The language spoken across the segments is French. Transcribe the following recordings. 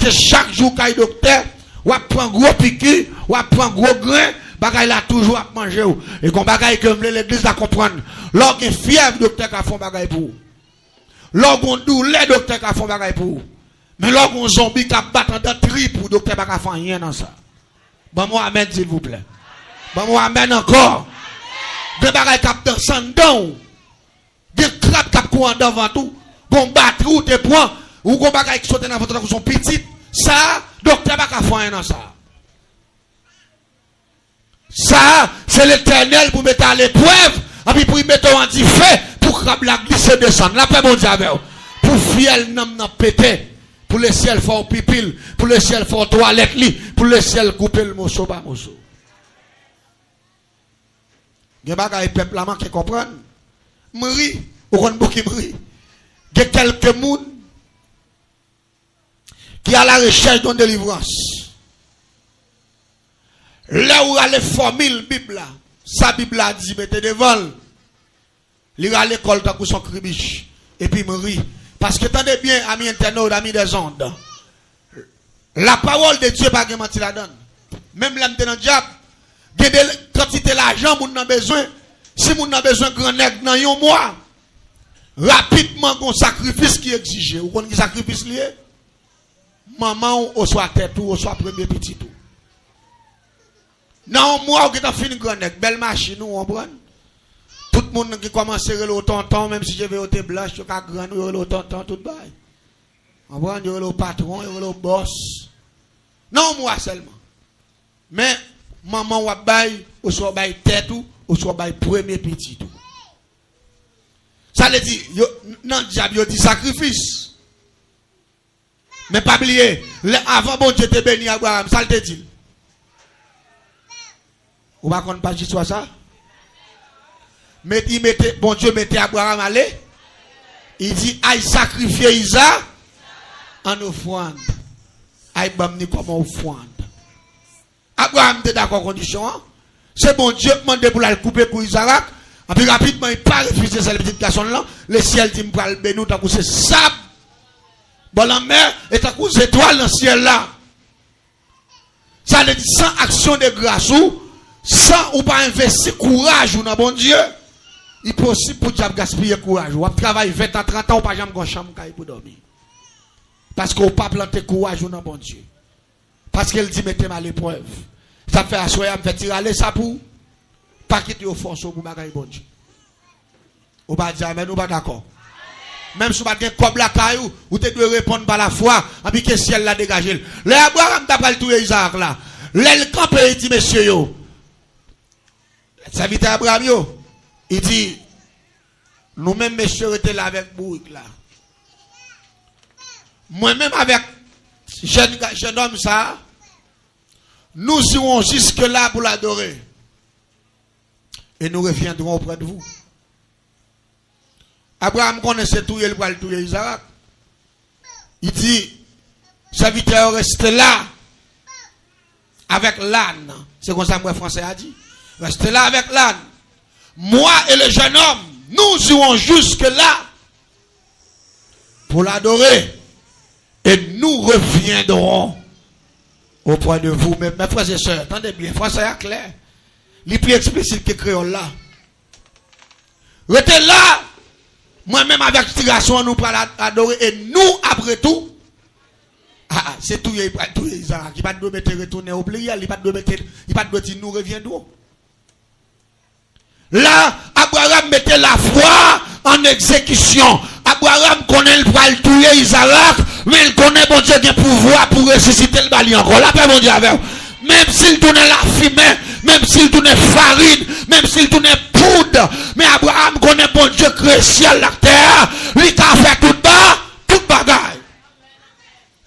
passer chaque jour quand docteur, ou prend gros piqûre, ou prend gros grain, bagay la toujours à manger. Et qu'on bagay que l'église à comprendre. Lorsqu'on fièvre, docteur qui font bagay pour vous. Lorsqu'on douleur, docteur qui font bagay pour vous. Mais lorsqu'on zombie qui bat en deux tripes, pour docteur qui font rien dans ça. Bon, moi, amen, s'il vous plaît. Bon, moi, amen encore. Des bagay qui descendent dedans. Des crabes qui courent devant tout. Qu'on battre ou des points. Ou qu'on bagay qui saute dans votre son petit. Ça, docteur qui font rien dans ça. Ça, c'est l'éternel pour mettre à l'épreuve, et puis pour y mettre en anti-feu, pour que la glisse descende. La paix, mon Dieu, pour fiel n'a pété, pour le ciel fort pipil, pour le ciel fort toilette, pour le ciel couper le morceau par morceau. Il y a des peuples qui comprennent. Mourir, ou qu'on bouki mourir. Il y a quelques monde qui a la recherche d'une délivrance. Là où a les formules Bible, sa Bible a dit, mettez devant. Il a l'école tant que son cribiche. Et puis mourir. Parce que attendez bien, amis internautes, amis des ondes. La parole de Dieu, pas de mentir la donne. Même l'âme dans le diable, il y a des quantités d'argent, moun n'a besoin. Si moun n'a besoin de grand nègre dans un mois, rapidement, un sacrifice qui est exigé. Vous connaissez le sacrifice lié? Maman, ou soit tête, ou soit premier petit tout. Non, moi, qui t'as fini grand nègre, belle machine, on prend. Tout le monde qui commence à le tonton, même si je vais au thé blanche, je vais grand, le tonton, tout bail. On prend le patron, le boss. Non, moi seulement. Mais, maman, ou bail, ou soit bail tête, ou soit bail premier petit tout. Ça veut dire, non, diable, dit sacrifice. Mais pas oublier, avant bon Dieu te béni Abraham, ça le dit. Ou pas qu'on pas dit soit ça? Bon Dieu mettez Abraham aller. Il dit, aïe sacrifier Isaac en offrande. Aïe bamni comme offrande. Abraham était d'accord condition. C'est bon Dieu qui demande pour la couper pour Isaac. Et puis rapidement, il n'a pas refusé cette petite garçon là. Le ciel dit, pour le bénou, tant que c'est sable. Bon, la mer est à cause d'étoiles dans le ciel là. Ça veut dire sans action de grâce ou sans ou pas investir courage ou dans bon Dieu. Il est possible pour diable gaspiller courage. Ou travailler 20 ans, 30 ans, ou pas jamais dans chambre pour dormir. Parce qu'on pas planter courage ou dans bon Dieu. Parce qu'elle dit mettez-moi à l'épreuve. Ça fait assoyer, me fait tirer ça pour pas quitter au fond sur vous bagaille bon Dieu. Ou pas dire amen, ou pas d'accord. Même si vous n'avez pas comme la caillou, vous devez répondre par la foi, et puis que le ciel l'a dégagé. Le Abraham t'a pas le tout Isaac là. Le camp il dit, monsieur yo. Ça vite Abraham yo. Il dit, nous-mêmes, messieurs, étaient là avec vous là. Moi-même avec jeune homme ça, nous irons jusque là pour l'adorer. Et nous reviendrons auprès de vous. Abraham connaissait tout, il va le tout Isaac. Il dit, serviteur restez là avec l'âne. C'est comme ça que le français a dit. Restez là avec l'âne. Moi et le jeune homme, nous irons jusque là pour l'adorer. Et nous reviendrons auprès de vous. Mes frères et sœurs, attendez bien, français est clair. Il est plus explicite que créole là. Restez là. Moi-même avec tiration, nous pour l'adorer. Et nous, après tout, c'est tout, il va pas de mettre retourner au plié, il va pas de dire nous reviendrons. Là, Abraham mettait la foi en exécution. Abraham connaît le bral tuer Isaac, mais il connaît bon Dieu qui a pouvoir pour ressusciter le bali encore. La paix mon Dieu avec. Même s'il tournait la fumée, même s'il tournait farine, même s'il tournait poudre, mais Abraham connaît bon Dieu créé ciel la terre, lui qui a fait tout bas, tout bagaille.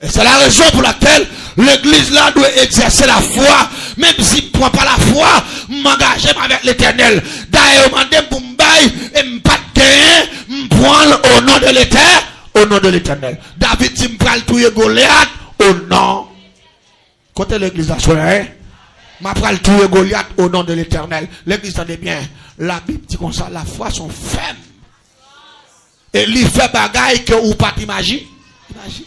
Et c'est la raison pour laquelle l'église là doit exercer la foi, même s'il ne prend pas la foi, m'engager avec l'éternel. D'ailleurs, m'en pour m'bailler et m'pas de gagner, m'prendre au nom de l'éternel, au nom de l'éternel. David dit m'pral tuer Goliath au nom. Côté l'église là, m'a pral tuer Goliath au nom de l'éternel. L'église entendez bien, la Bible dit comme ça, la foi sont fermes. Et lui fait bagaille que ou pas t'imaginer. Imaginez.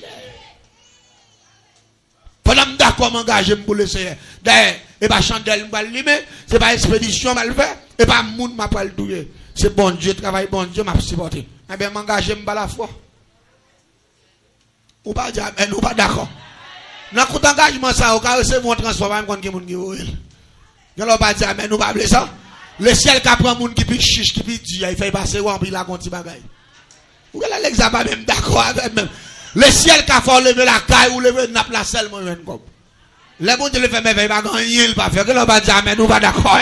d'accord m'engager pour le Seigneur. D'ailleurs, et pas chandelle m'a limé, c'est pas expédition m'a le faire, et pas monde m'a pas le douiller. C'est bon Dieu, travail bon Dieu m'a supporté. Eh bien m'engager m'pas la foi. Ou pas dire mais nous pas d'accord. Dans coup d'engagement ça, au cas où c'est mon transport même quand qui monde qui ouvre. Je leur pas dire mais nous pas ça. Le ciel qui prend monde qui pique chiche qui pique Dieu, il fait passer remplir la conti bagaille. Ou là l'examen même d'accord avec même. Le ciel qui a fait lever la caille ou lever n'a la selle moi même comme. Les bon Dieu le fait mais il va gagner il pas faire que l'on va dire mais nous pas d'accord.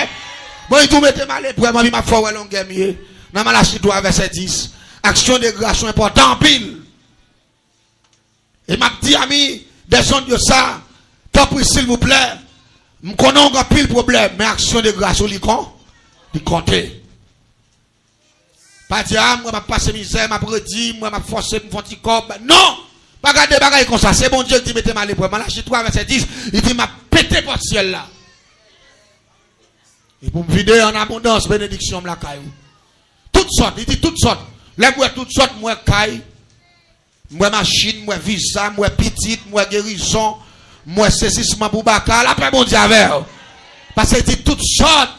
Moi tout mettez mal pour moi m'a fait long guerrier. Dans Malachie 3 verset 10. Action de grâce important pile. Et m'a dit ami descendez de ça. Tant pis s'il vous plaît. Me connais un pile problème mais action de grâce li compter. Pas dire moi m'a passer misère m'a prédit moi m'a forcé me font corps non pas garder bagaille comme ça c'est bon Dieu qui mettez mal l'épreuve Malachie 3 verset 10 il dit m'a pété porte ciel là et pour me vider en abondance bénédiction la caille toutes sortes il dit toutes sortes les moi toutes sortes moi caille moi machine moi visa moi petite moi guérison moi saisissement pour bakal après bon Dieu avec parce que dit toutes sortes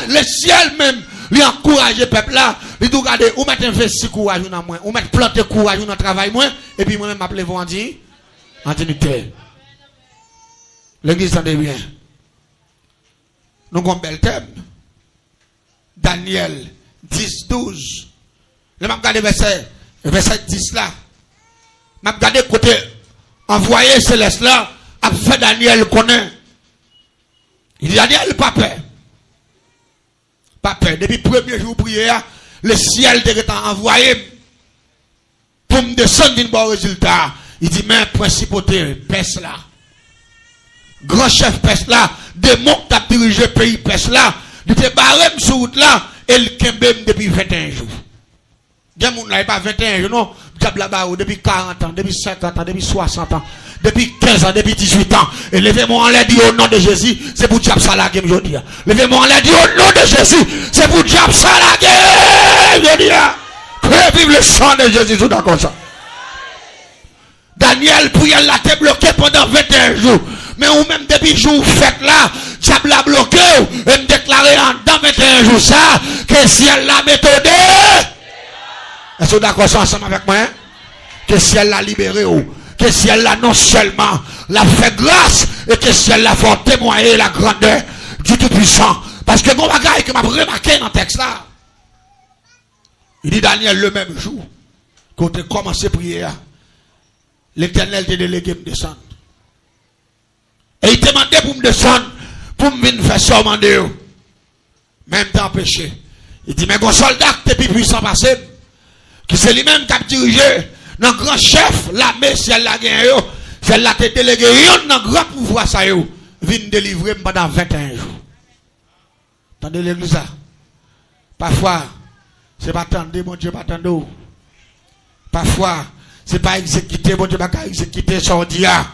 le ciel même lui encourage le peuple là lui dit regardez ou mettre investi courage dans moi ou mettre planter courage dans travail moi et puis moi même m'appeler vous en dire l'église entendez bien nous avons un bel thème Daniel 10 12 le m'a regardé verset 10 là m'a regardé côté envoyé céleste là a fait Daniel connaît il dit Daniel pas peur. Pas peur. Depuis le premier jour prière, le ciel était envoyé pour me descendre d'un bon résultat. Il dit, mais principauté, pèse là. Grand chef pèse là. Démon qui a dirigé le pays pèse là. Il était barré sur route là. Et il kembe depuis 21 jours. Il n'y a pas 21 jours, non. Depuis 40 ans, depuis 50 ans, depuis 60 ans. Depuis 15 ans, depuis 18 ans. Et levez-moi en l'air dit au nom de Jésus, c'est pour diable ça la game, je dis. Levez-moi en l'air dit au nom de Jésus, c'est pour diable ça la game, je dis. Que vive le sang de Jésus, tout d'accord ça. Daniel, prière là, t'es bloqué pendant 21 jours. Mais ou même depuis jour fait là, diable a bloqué, et me déclarer dans 21 jours ça, que ciel la méthode. Est-ce que vous d'accord ça ensemble avec moi? Que ciel l'a libéré ou que ciel l'a non seulement l'a fait grâce et que ciel l'a fait témoigner la grandeur du Tout-Puissant. Parce que mon bagage que m'a remarqué dans le texte là. Il dit Daniel le même jour quand tu as commencé à prier, l'Éternel t'a délégué me descendre. Et il t'a demandé pour me descendre, pour me venir faire serment de eux. Même temps péché. Il dit mais mon soldat qui est plus puissant passé. Qui c'est lui-même qui a dirigé dans grand chef l'armée si elle l'a gagné celle là te délégué dans grand pouvoir ça yo vient délivrer pendant 21 jours. Attendez l'église ça. Parfois c'est pas attendre mon Dieu pas attendre. Parfois c'est pas exécuter mon Dieu pas exécuter son dia.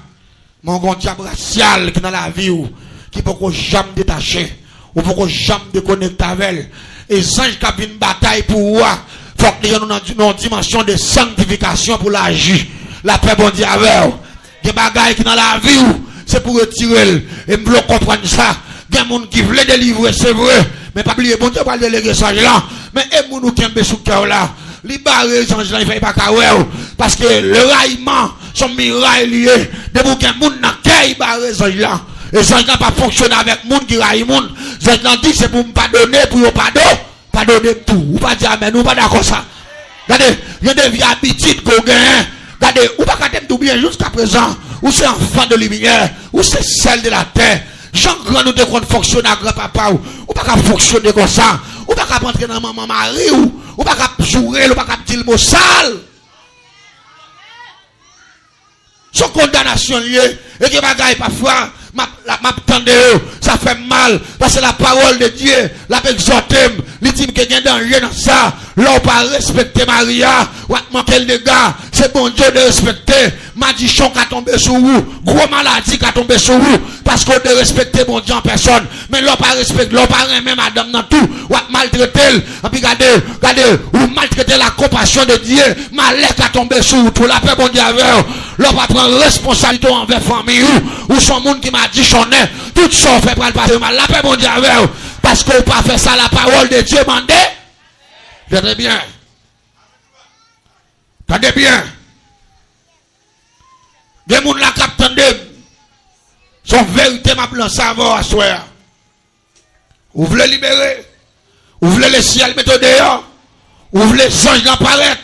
Mon grand diable racial qui dans la vie ou qui peut jamais détacher ou peut jamais déconnecter avec et ange qui a une bataille pour moi. Faut que nous ayons une dimension de sanctification pour l'agir. La paix bon Dieu avec vous. Des bagailles qui dans la vie, c'est pour retirer. Et nous voulons comprendre ça. Il y a des gens qui veulent délivrer, c'est vrai. Mais pas oublier, bon Dieu va déléguer ça là. Mais et nous qui aiment sous cœur là. Les barres, les anges là, ils ne font pas qu'à parce que le raillement, son mirail lié. De vous qui ont des gens qui barrent les anges là. Et les anges là pas fonctionner avec les gens qui raillent les gens. Les anges là disent c'est pour ne pas donner, pour ne pas donner. Pas donner tout, ou pas dire amen, ou pas d'accord ça. Regardez, il y a des vies habitudes qu'on gagne. Regardez, ou pas qu'à tout bien jusqu'à présent, ou c'est enfant de lumière, ou c'est celle de la terre. Jean grand nous devons fonctionner à grand papa, ou pas qu'à fonctionner comme ça, ou pas qu'à rentrer dans maman Marie, ou pas qu'à jouer, ou pas qu'à dire le mot sale. Son condamnation liée, et que bagaille parfois, m'attendez, ça fait mal, parce que la parole de Dieu, la exhorté, il dit qu'il y a un danger dans ça, là on pas respecter Maria, ou manquer le dégât, c'est bon Dieu de respecter. Malédiction qui a tombé sur vous. Gros maladie qui a tombé sur vous. Parce qu'on de respecter bon Dieu en personne. Mais l'on pas respecter, l'on pas aimer madame dans tout. Ou maltraiter. Et puis regardez, ou maltraiter la compassion de Dieu. Malheur qui a tombé sur vous. Tout la paix bon Dieu avec vous. L'on va prendre responsabilité envers famille ou son monde qui m'a dit chonné. Tout ça fait pour le passer mal. La paix bon Dieu avec vous. Parce qu'on pas fait ça la parole de Dieu mandé. Tenez bien. Tenez bien. Des gens la captent son vérité m'a plan savoir à soir. Vous voulez libérer. Vous voulez le ciel mettre dehors. Vous voulez les anges apparaître.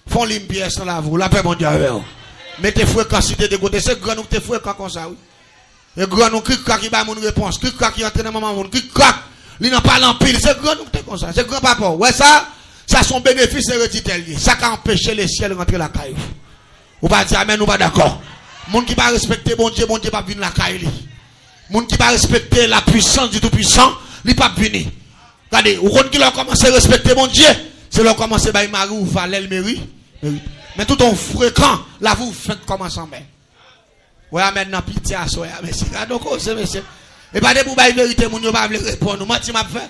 Font une pièce dans la vous. La paix mon Dieu avec vous. Mettez fréquence de côté. C'est grand nous te fréquence comme ça. Oui. Et grand nous qui va mon réponse. Qui qui entre dans maman. Qui il n'a pas l'empile. C'est grand nous comme ça. C'est grand papa. Ouais ça. Ça son bénéfice héréditaire. Ça qui empêche les ciels de rentrer la caille. Vous pas dire amen, nous pas d'accord. Moun qui va respecter bon Dieu pas venir la caille. Moun qui va respecter la puissance du tout-puissant, il pas venir. Regardez, ou quand qui a commencé à respecter mon Dieu, c'est là commencer à Marie ou Valel mérite. Mais tout en fréquent, là vous faites comment ça mais. Ouais, maintenant pitié à soi, monsieur. Donc c'est monsieur. Et pas de pour bailler vérité moun yo pas veut répondre. Menti m'a fait.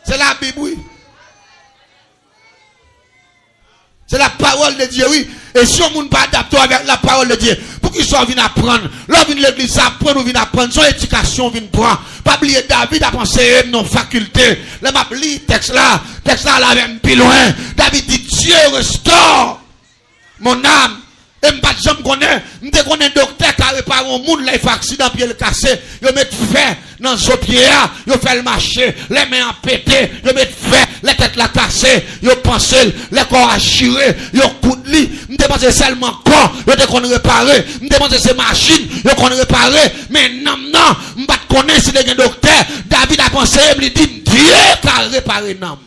C'est la Bible oui. C'est la parole de Dieu, oui. Et si on ne peut pas adapter avec la parole de Dieu, pour qu'ils soient venus apprendre, là, viennent l'église apprendre, ou viennent apprendre, son éducation vient prendre. Pas oublier David a pensé non faculté. Là, m'a lu texte là, là, même plus loin. David dit, Dieu restaure mon âme. Et je ne connais pas, je connais un docteur qui a réparé un monde, là, il fait accident, pied le cassé, il met fait dans son pied, il fait le marché, les mains en pété, il met fait, les têtes la cassé, il pense, les corps achirés, il coup de lit, je pense seulement corps, il qu'on réparer, je pense c'est machine, il qu'on réparer, mais non, je ne connais pas si il y a un docteur, David a pensé, il dit, Dieu qui a réparé non.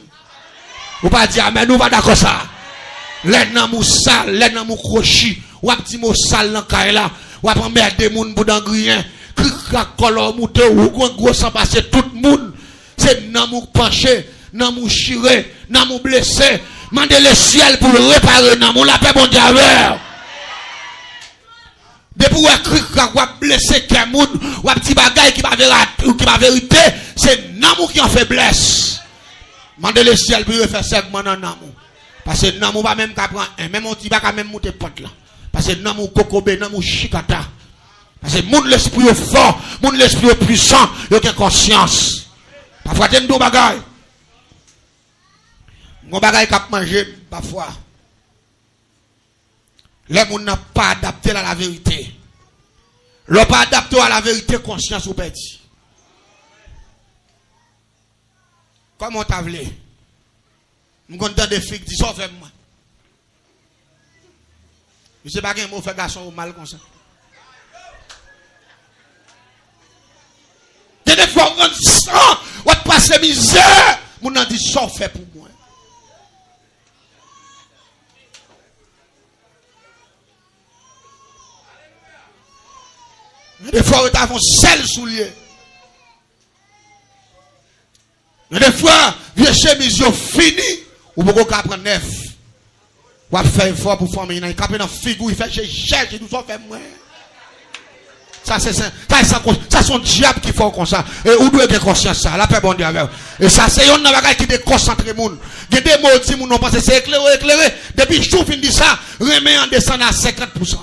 Vous pas dire, mais nous va d'accord ça. Les namou sales, les namou crochis, ou un petit mot sale dans le là, ou après mettre des moun pour dans grien, cric color mouté, ou gros sans passer tout le monde. C'est namou penché, namou chiré, namou blessé. Mandez le ciel pour le réparer, namou la paix bon Dieu avec. Depuis ou cric ou blessé quelqu'un, ou un petit bagage qui va vérité, c'est namou qui en faiblesse. Mandez le ciel pour faire segment dans namou. Parce que namou va même prendre un, même on petit va même monter porte là. Parce que namou kokobé, namou chikata. Parce que moun l'esprit fort, moun l'esprit puissant, il a conscience. Parfois t'es deux bagailles. Mon bagaille qu'a manger parfois. Les moun n'a pas adapté à la vérité. L'ont pas adapté à la vérité conscience ou petit. Comment t'as voulu? Je suis content des filles qui disent ça fait moi. Je ne sais pas quel mot fait garçon ou mal comme ça. Des fois, on sent, on passe les misères. On a dit ça fait pour moi. Des fois, on a un seul soulier. Des fois, vieux chemise fini. Ou beaucoup qu'à prendre neuf. Ou à faire effort pour former une capé dans figure, il fait cherche, tout ça fait moins. Ça c'est son diable qui fait comme ça. Et où doit être conscience ça, la paix bon Dieu avec. Et ça c'est un bagage qui déconcentre monde. Il y a des mots qui nous non parce c'est éclairé. Depuis je fin dit ça, remet en descend à 50%.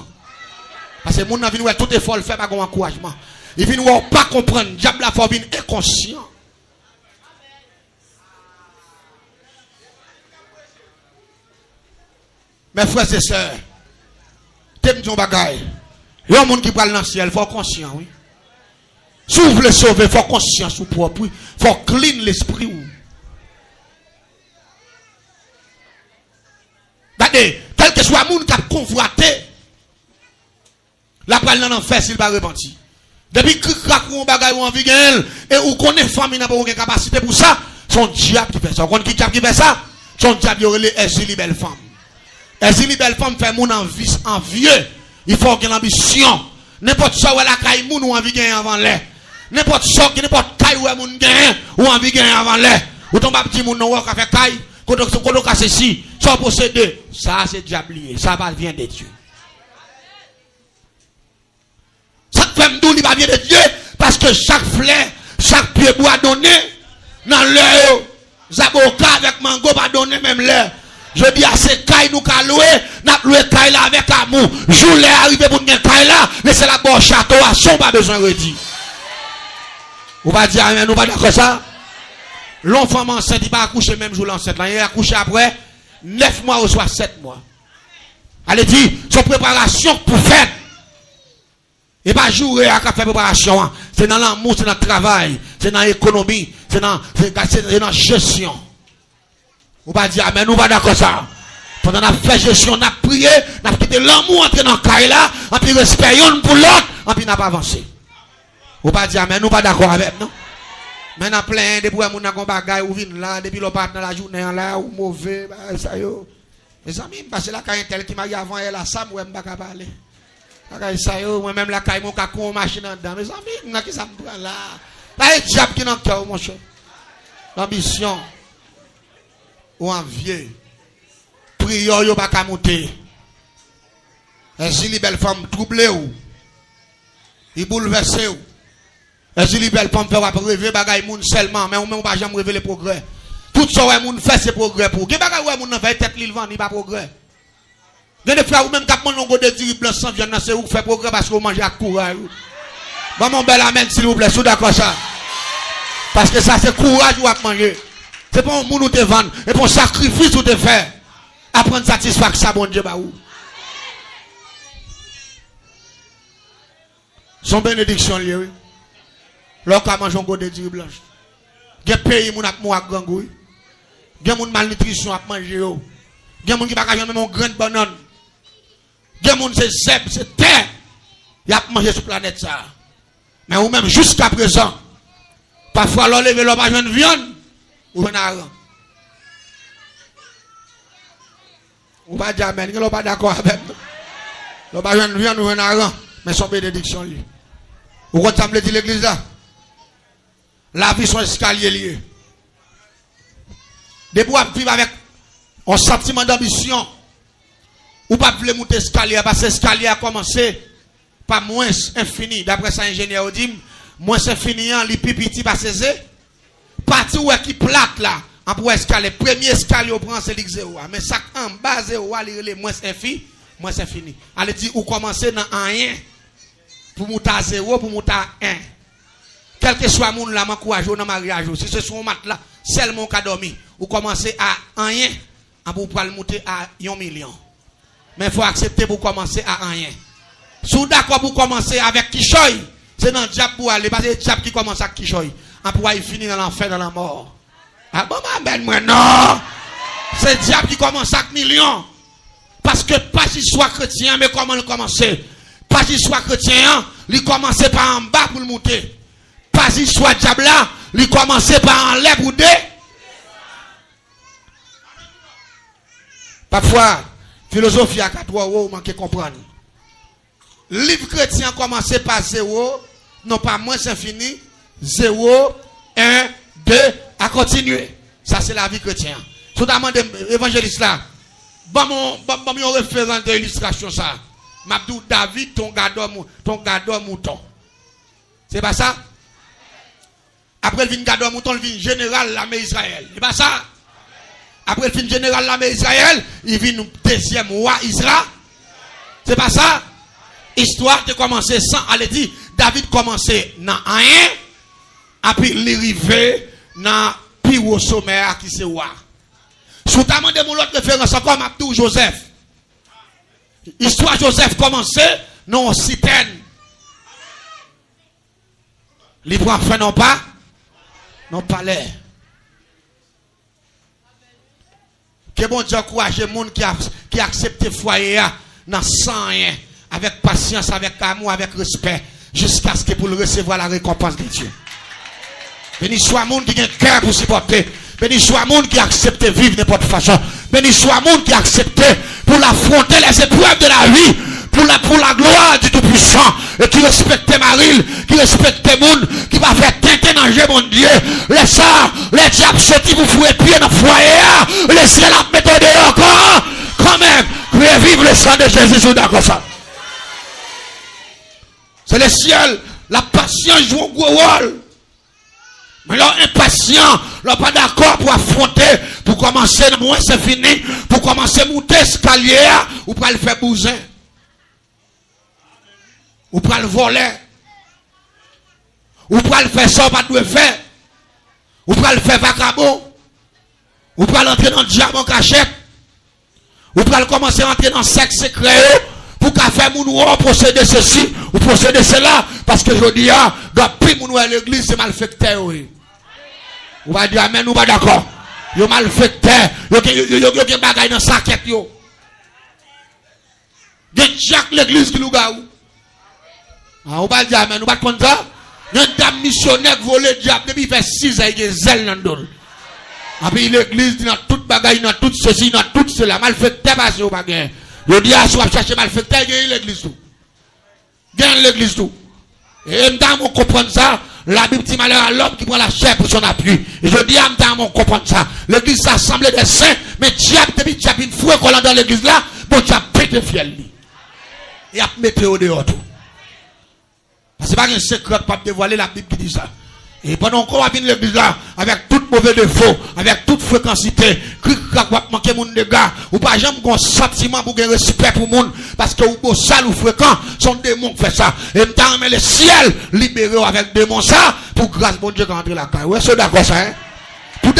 Parce que monde n'a vinn tout effort le fait pas comme encouragement. Il vient pas comprendre, diable la faut venir inconscient. Mes frères et sœurs, t'aimes ton bagaille. Il y a un monde qui parle dans le ciel, il faut conscient, oui. Si vous voulez sauver, il faut conscience ou propre, oui. Il faut clean l'esprit. Regardez, quel que soit le monde qui a convoité, la parole dans l'enfer s'il va repentir. Depuis que vous avez bagaille ou envie de et vous connaissez famille n'a pas aucune capacité pour ça, son diable qui fait ça. Vous connaissez qui diable qui fait ça? Son diable qui aurait les belle femme. Et si les belles femmes font mon envieux, il faut qu'il y ait l'ambition. N'importe quoi où la caille moun ou envie de gagner avant l'air. N'importe quoi, n'importe caille où moun gagne ou envie de gagner avant l'air. Ou ton petit moun ou fait caille, quand on casse ici, sans posséder, Ça, c'est diablier. Ça va vient de Dieu. Ça fait me dire, il va bien de Dieu. Parce que chaque fleur, chaque pied bois donné, dans l'heure, Zaboka avec mango va donner même l'heure. Je dis à ces cailles nous qu'à louer, n'a loué caille là avec amour. Jour l'est arrivé pour nous caille là, laissez la bonne château à son pas besoin de redire. Vous va dire amen, nous va dire ça. L'enfant enceinte, il va accoucher même jour l'enceinte. Il va accoucher après 9 mois ou soit 7 mois. Allez dire, son préparation pour faire. Et pas jouer à faire préparation. C'est dans l'amour, c'est dans le travail, c'est dans l'économie, c'est dans la gestion. Vous va dire amen, nous va d'accord ça. Pendant la fait gestion, on a prié, on a quitté l'amour entre dans le carré là, on a respect pour l'autre, on n'a pas avancé. Vous va dire amen, nous va d'accord avec non? Maintenant plein de pour mon bagaille ou vinn là depuis le part dans la journée là ou mauvais ça yo. Mes amis parce que la caille tel qui m'a avant elle là ça moi m'pa parler. La caille ça yo moi même la caille mon ka con machine dedans. Mes amis n'a qui ça me prend là. Là est diable qui dans cœur mon cher. L'ambition ou envieux. Prière yo pas ka monter. Si belle femme troublée ou il bouleversé ou et si les belles femmes font rêver bagay moun seulement mais on même pas jamais rêver les progrès. Tout ça ouais moun fait c'est progrès pour. Qui bagay ouais moun nan fait tête li vend ni pas progrès. Gen des frères ou même cap mon longo de diri blanc sans viande c'est ou fait progrès parce que vous mangez à courage. Bon mon bel amen s'il vous plaît, sous d'accord ça. Parce que ça c'est courage ou à manger. C'est pas un moun ou te vendre et pour sacrifice ou te faire. Apprendre satisfaction ça bon Dieu ba ou. Son bénédiction lié oui. Lorsqu'on mange un go de diri blanche. Gen pays moun ap mou ak gangouille. Gen moun malnutrition ap manger yo. Gen moun qui pa ka même un grain de banane. Gen moun c'est zeb, c'est terre. Y a manger sur planète ça. Mais ou même jusqu'à présent, parfois l'on lever l'on pas joindre viande ou un aran. Ou pas dire amen, l'on pas d'accord avec nous. L'on pas joindre viande ou un aran, mais son bénédiction li. Ou quand ça me dit l'église là? La vie son escalier lié. Depuis qu'on vit avec un sentiment d'ambition, ou pas voulez monter escalier, parce que l'escalier a commencé par moins infini. D'après ça, ingénieur dit, moins infini, les pipiti pas saisi. Parti où est qui plate là, en pour escalier. Premier escalier, on prend c'est l'X0. Mais ça, en bas, 0, il est moins infini. Allez dire, ou commencer dans un 1 pour monter à 0, pour monter à 1. Quel que soit moun là, m'encourage dans mariage. Si ce sont mat là, seulement qu'a dormi. Ou commencer à rien, pour pouvoir monter à 1 million. Mais il faut accepter pour commencer à rien. Si vous d'accord pour commencer avec Kishoy, c'est dans le diable pour aller. Parce que c'est le diable qui commence avec Kishoy. En pour il finit dans l'enfer, dans la mort. Ah bon, ben moi non. C'est le diable qui commence avec millions. Parce que pas qu'il soit chrétien, mais comment il commence? Pas qu'il soit chrétien, il commence par en bas pour le monter. Pas qu'il soit diable là, il commence par en l'air pour deux. Parfois, philosophie à 4 euros, vous manquez comprendre. Livre chrétien commence par 0, non pas moins infini, 0, 1, 2, à continuer. Ça c'est la vie chrétienne. Tout à demande évangéliste là. Bon mon référent de l'illustration ça. Mabdou David ton gardeur mouton. C'est pas ça? Après le vin gardeur mouton, le vin général l'armée Israël. C'est pas ça? Après le film général l'armée Israël, il vient deuxième roi Israël. C'est pas ça? Histoire de commencer sans, allez dire, David commençait dans rien, et puis il arrivait dans plus haut sommet qui c'est roi. Sous ta demandé mon autre référence encore, Abdou Joseph. Histoire Joseph commençait dans une citerne. Il prend fin non pas? Non palais. Que bon Dieu encourage les gens qui acceptent foyer dans sans rien, avec patience, avec amour, avec respect, jusqu'à ce que pour le recevoir la récompense de Dieu. Béni soit le monde qui a un cœur pour supporter. Béni soit le monde qui accepte de vivre n'importe façon. Béni soit le monde qui accepte pour affronter les épreuves de la vie, pour la gloire du Tout-Puissant, et qui respecte Maril, qui respecte les monde, qui va faire tenter danger, mon Dieu. Les ça, les diables sortis pour fouer pied dans le foyer, laissez la méthode encore. Quand même. Vive le sang de Jésus, je d'accord ça. C'est le ciel. La patience joue un gros rôle. Mais là, impatient, là, pas d'accord pour affronter, pour commencer, moi, c'est fini, pour commencer à monter escalier, ou pour le faire bousin. Ou pour le voler. Ou pour le faire ça, pas de faire. Ou pour le faire vagabond. Ou pour entrer dans le diamant cachette. Ou pour commencer à entrer dans le sexe secret. Pour qu'à faire mon procéder ceci, ou procéder cela. Parce que je dis, depuis mon à l'église, c'est malfecté, oui. Ou va dire amen, ou pas d'accord. Yo malfecté. Yo gen bagay dans saquette yo. Gen Jacques l'église qui nous gaou. Ah, ou pas dire amen, ou pas comme ça. Yon dame missionnaire volé diable depuis fait 6 ans il gen zèle dans dol. Et puis l'église dans toute bagay, dans tout ceci, dans tout cela malfecté parce ou pas gen. Yo dis à soit chercher malfecté gen l'église tout. Gen l'église tout. Et m'dam on comprendre ça. La Bible dit malheur à l'homme qui prend la chair pour son appui. Et je dis à m'dam on comprendre ça. L'église s'assemble des saints, mais diable depuis diable une fois qu'on dans l'église là, bon diable pété fiel li. Et a mettre au dehors tout. Parce que c'est pas un secret pas dévoiler la Bible qui dit ça. Et pendant qu'on va venir l'église là, avec tout mauvais défaut, avec toute fréquencité, manquer mon dégâts, ou pas jamais un sentiment pour gagner respect pour monde, parce que ou beau sale ou fréquent, sont démons qui fait ça. Et m'tend le ciel libéré avec démons ça, pour grâce bon Dieu qui entre la caille. Ouais, c'est d'accord ça, hein? Pour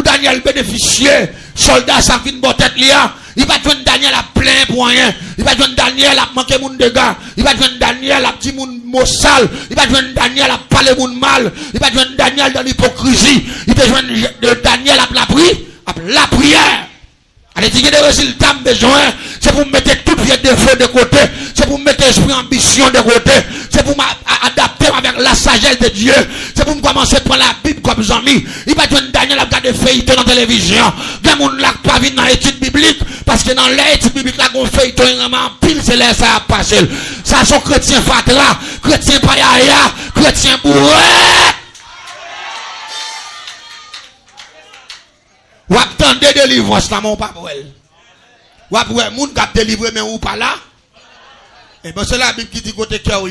Daniel bénéficier, soldat ça vient de tête là. Il va joindre Daniel à plein pour rien. Il va joindre Daniel à manquer mon dégâts. Il va joindre Daniel à petit mon mot sale. Il va joindre Daniel à parler mon mal. Il va joindre Daniel dans l'hypocrisie. Il va joindre Daniel à la prière. Allez, il y a des résultats besoin. C'est pour mettre tout vieux défaut de côté. C'est pour mettre esprit ambition de côté. C'est pour m'adapter avec la sagesse de Dieu. C'est pour me commencer à prendre la Bible comme ami. Il va joindre Daniel à regarder feuilleton dans la télévision. Des gens là qui pas venir dans l'étude biblique. Parce que dans l'étude biblique, là, on fait vraiment pile, c'est là, ça a passé. Ça, sont chrétiens fatra, chrétiens païaya, chrétiens bourrés. Ou attendez délivrance dans mon papa. Ou après, moun qui a délivré, mais ou pas là. Et bien, c'est la Bible qui dit côté cœur,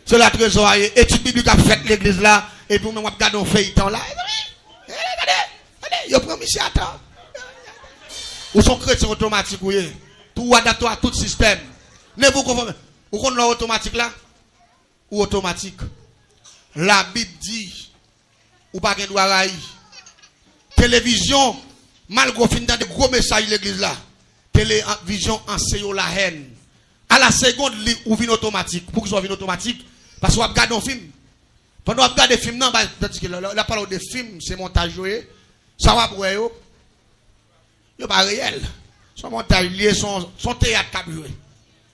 c'est la trésor, étude biblique a fait l'église là, et puis, on regarde un feuilleton là. Regardez, yo prend monsieur attends. Ou sont chrétiens automatiques, oui. Tout adapté à tout système. Ne vous conformez. Vous connaissez automatique là? Ou automatique? La Bible dit, ou pas qu'un doit railler. Télévision, malgré fin dans de gros messages l'église là. Télévision enseigne la haine. À la seconde, ou vient automatique. Pour que soit vient automatique, parce qu'on regarde un film. Pendant qu'on regarde des films, non, la parole des films, c'est montage joué. Ça va pour eux. Yo pas réel. Son montage lié, son théâtre qu'a joué.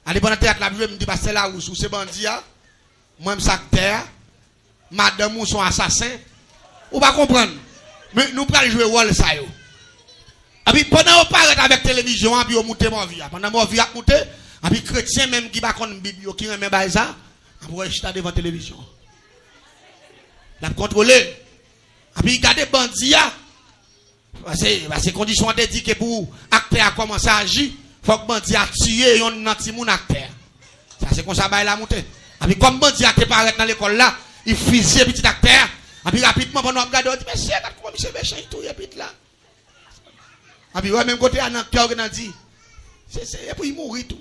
Allez, pendant théâtre qu'a joué, me dit, c'est là où c'est bandit, moi, je suis acteur, madame ou son assassin. Ou pas comprendre. Mais nous pas jouer rôle ça yo. Et puis pendant on parle avec télévision, puis on monte mon vie. Pendant mon vie a monté, et puis chrétien même qui pas connaître Bible qui remet ba ça, on va rester devant télévision. La contrôler. Et puis garder bandit parce que condition a dit que pour acteur a commencé à agir, faut que bandit a tué un anti moun acteur. Ça c'est comme ça ba la monter. Et puis comme bandit a paraître dans l'école là, il fusille petit acteur. Et puis rapidement, pendant qu'on regarde, on dit, mais c'est comment monsieur méchant, il touille, et puis là. Et puis, même côté, on a cœur qui a dit, et puis il mourit tout.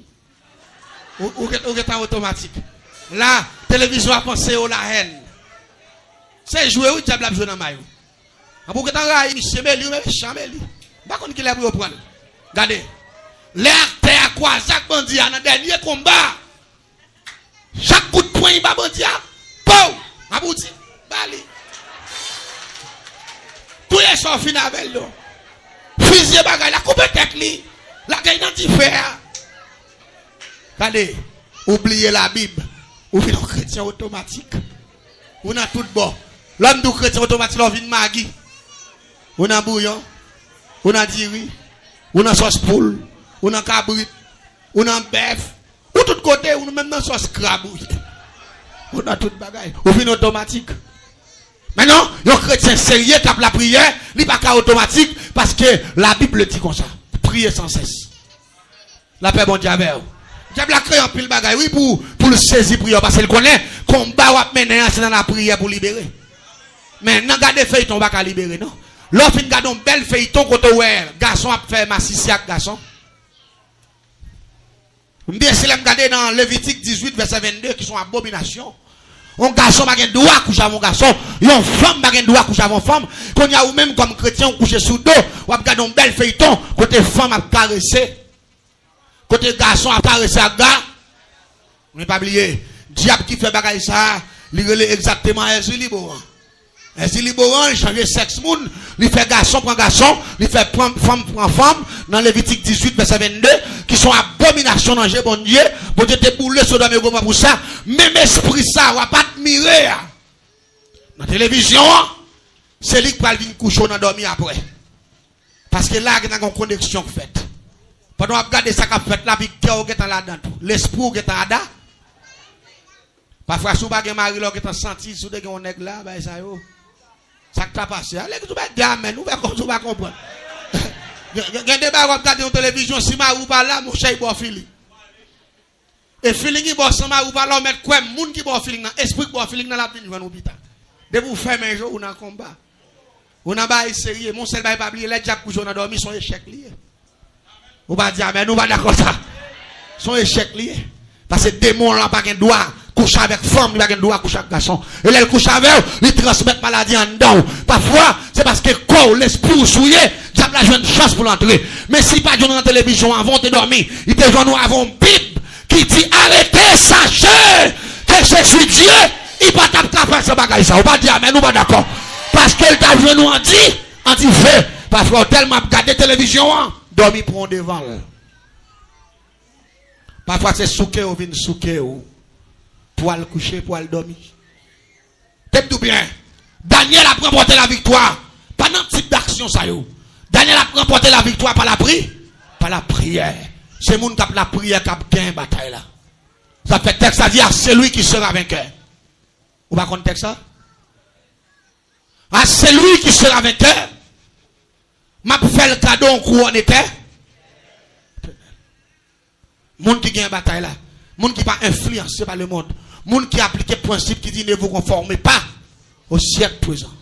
Ou est en automatique. Là, télévision a pensé à la haine. C'est joué ou diable a joué dans le maillot. Et puis, quand on a dit, monsieur Méli, mais méchant Méli. Par contre, qu'il a pris au point. Regardez. L'air terre quoi, chaque bandit, dans le dernier combat. Chaque coup de poing, il va bandit. Pow! Abouti. Bali. Tout est sorti avec lui. Fusil bagay, la coupe tête li. La gagne dans différent. Regardez, oubliez la Bible. Ou vient un chrétien automatique. Ou n'a tout bon. L'homme du chrétien automatique, on vient magui. Ou n'a bouillon. Ou n'a diri. Ou n'a sauce poule. Ou n'a cabrit. Ou n'a bœuf. Ou tout côté, ou même dans sauce crabouille. Ou n'a tout bagay. Ou vient automatique. Maintenant, les chrétiens sérieux qui la prière, il n'est pas automatique parce que la Bible dit comme ça. Priez sans cesse. La paix, bon Dieu, avec vous. Diable a créé un pile bagaille, oui, pour le saisir prière, parce qu'il connaît, combat ou mener, c'est dans la prière pour libérer. Mais non, gardez feuilleton, on va pas libérer, non. L'offre, une garde un bel feuilleton, quand on garçon a fait massiciac, garçon. Bien, si vous regardez dans Lévitique 18, verset 22, qui sont abominations. Un garçon n'a pas le droit à coucher avec un garçon. Une femme n'a pas le droit à coucher avec une femme. Quand il y a ou même comme chrétien, on couche sous dos, on regarde un bel feuilleton, côté femme a caressé. Côté garçon a caressé à gars. On n'est pas oublié. Diable qui fait bagaille ça, il relève exactement Ezri Liboran. Ezri Liboran, il change sexe moun, il fait garçon pour garçon, il fait femme pour femme, dans Lévitique 18, verset 22, qui sont abominations dans le bon Dieu. Bon Dieu te boulé sur le Goma pour ça. Même esprit ça, on va pas admirer. Dans la télévision, c'est lui qui va venir coucher dans dormir après. Parce que là, il y a une connexion faite. Pendant qu'on regarde ça qu'a fait là, puis cœur est là-dedans. L'esprit est là-dedans. Parfois, si vous n'avez pas mari qui est senti, si vous avez un nègre là, ben ça y est. Ça qui t'a passé. Allez, vous allez dire amen, vous allez comprendre. Il y a des gens qui regardent la télévision, si vous pas là, mon cher, il va feeling. Et feeling, il va sans vous pas là, mettre quoi, moun qui va feeling, esprit qui va feeling dans la vie, il va nous l'hôpital. De vous faire un jour, on a un combat. On a pas sérieux, mon seul pas oublier, les diables qui ont dormi sont échecs liés. On va dire, mais nous va d'accord ça. Son échec lié. Parce que démon là pas de droit coucher avec femme, il pas de droit coucher avec garçon. Et là il couche avec, il transmet maladie en dedans. Parfois, c'est parce que quoi l'esprit souillé, diable a une chance pour l'entrer. Mais si pas dans la télévision avant de dormir, il te joue nous avons une Bible qui dit arrêtez, sachez que je suis Dieu. Il pas taper ce bagage ça. On va dire mais nous pas d'accord. Parce qu'elle t'a joué nous anti-fait. Parfois tellement regarder télévision, dormir pour devant. Parfois c'est souké ou vin souké ou pour aller coucher, pour aller dormir. T'es tout bien. Daniel a remporté la victoire. Pendant type d'action ça yo. Daniel a remporté la victoire par la prière. Par la prière. C'est moun qui a la prière qui a gagné bataille là. Ça fait texte à dire c'est lui qui sera vainqueur. Vous pas connaître texte ça? Ah c'est lui qui sera vainqueur. M'a fait le cadeau en couronne terre. Moun qui gagne bataille là, moun qui pas influencé par le monde, moun qui applique le principe qui dit ne vous conformez pas au siècle présent.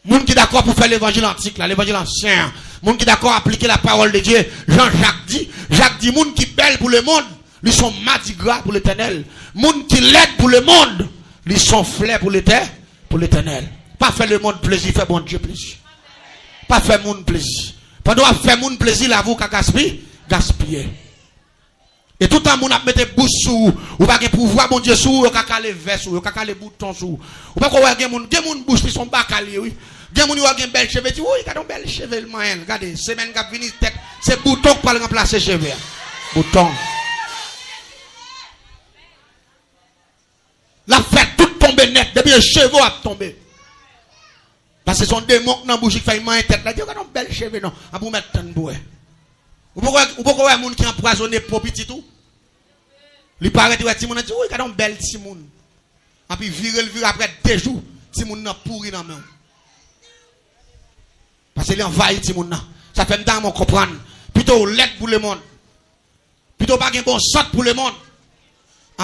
Moun qui d'accord pour faire l'évangile antique là, l'évangile ancien, moun qui d'accord appliquer la parole de Dieu. Jacques dit moun qui belle pour le monde, ils sont mardi gras pour l'Éternel. Moun qui l'aide pour le monde, ils sont fleurs pour l'Éternel. Pas faire le monde plaisir, faire bon Dieu plaisir. Pas faire monde plaisir. Pendant faire monde plaisir là vous qu'à gaspiller. Et tout le monde a mis bouche sous, ou pas de pouvoir, bon Dieu, sous, ou pas les vestes, ou pas les boutons sous. Ou pas qu'on voit des gens bouche qui sont bacalés, oui. Des gens qui ont des belles cheveux, oui, ils ont des belles cheveux, le moyen. Regardez, semaine qui a fini, c'est bouton pour remplacer cheveux. Bouton. La fête tout tombe net, depuis les cheveux a tombé. Parce que ce sont des démons dans la bouche qui font une tête, là, ils ont des belles cheveux, non, à vous mettre un bouet. Ou pourquoi un monde qui empoisonné pour petit tout? Il paraît que Timon a dit oui, il y a un bel Timon. Et puis vire après 2 jours, Timon n'a pourri dans la main. Parce qu'il envahit Timon. Ça fait un temps qu'on comprend. Plutôt l'aide pour le monde. Plutôt pas un bon sort pour le monde.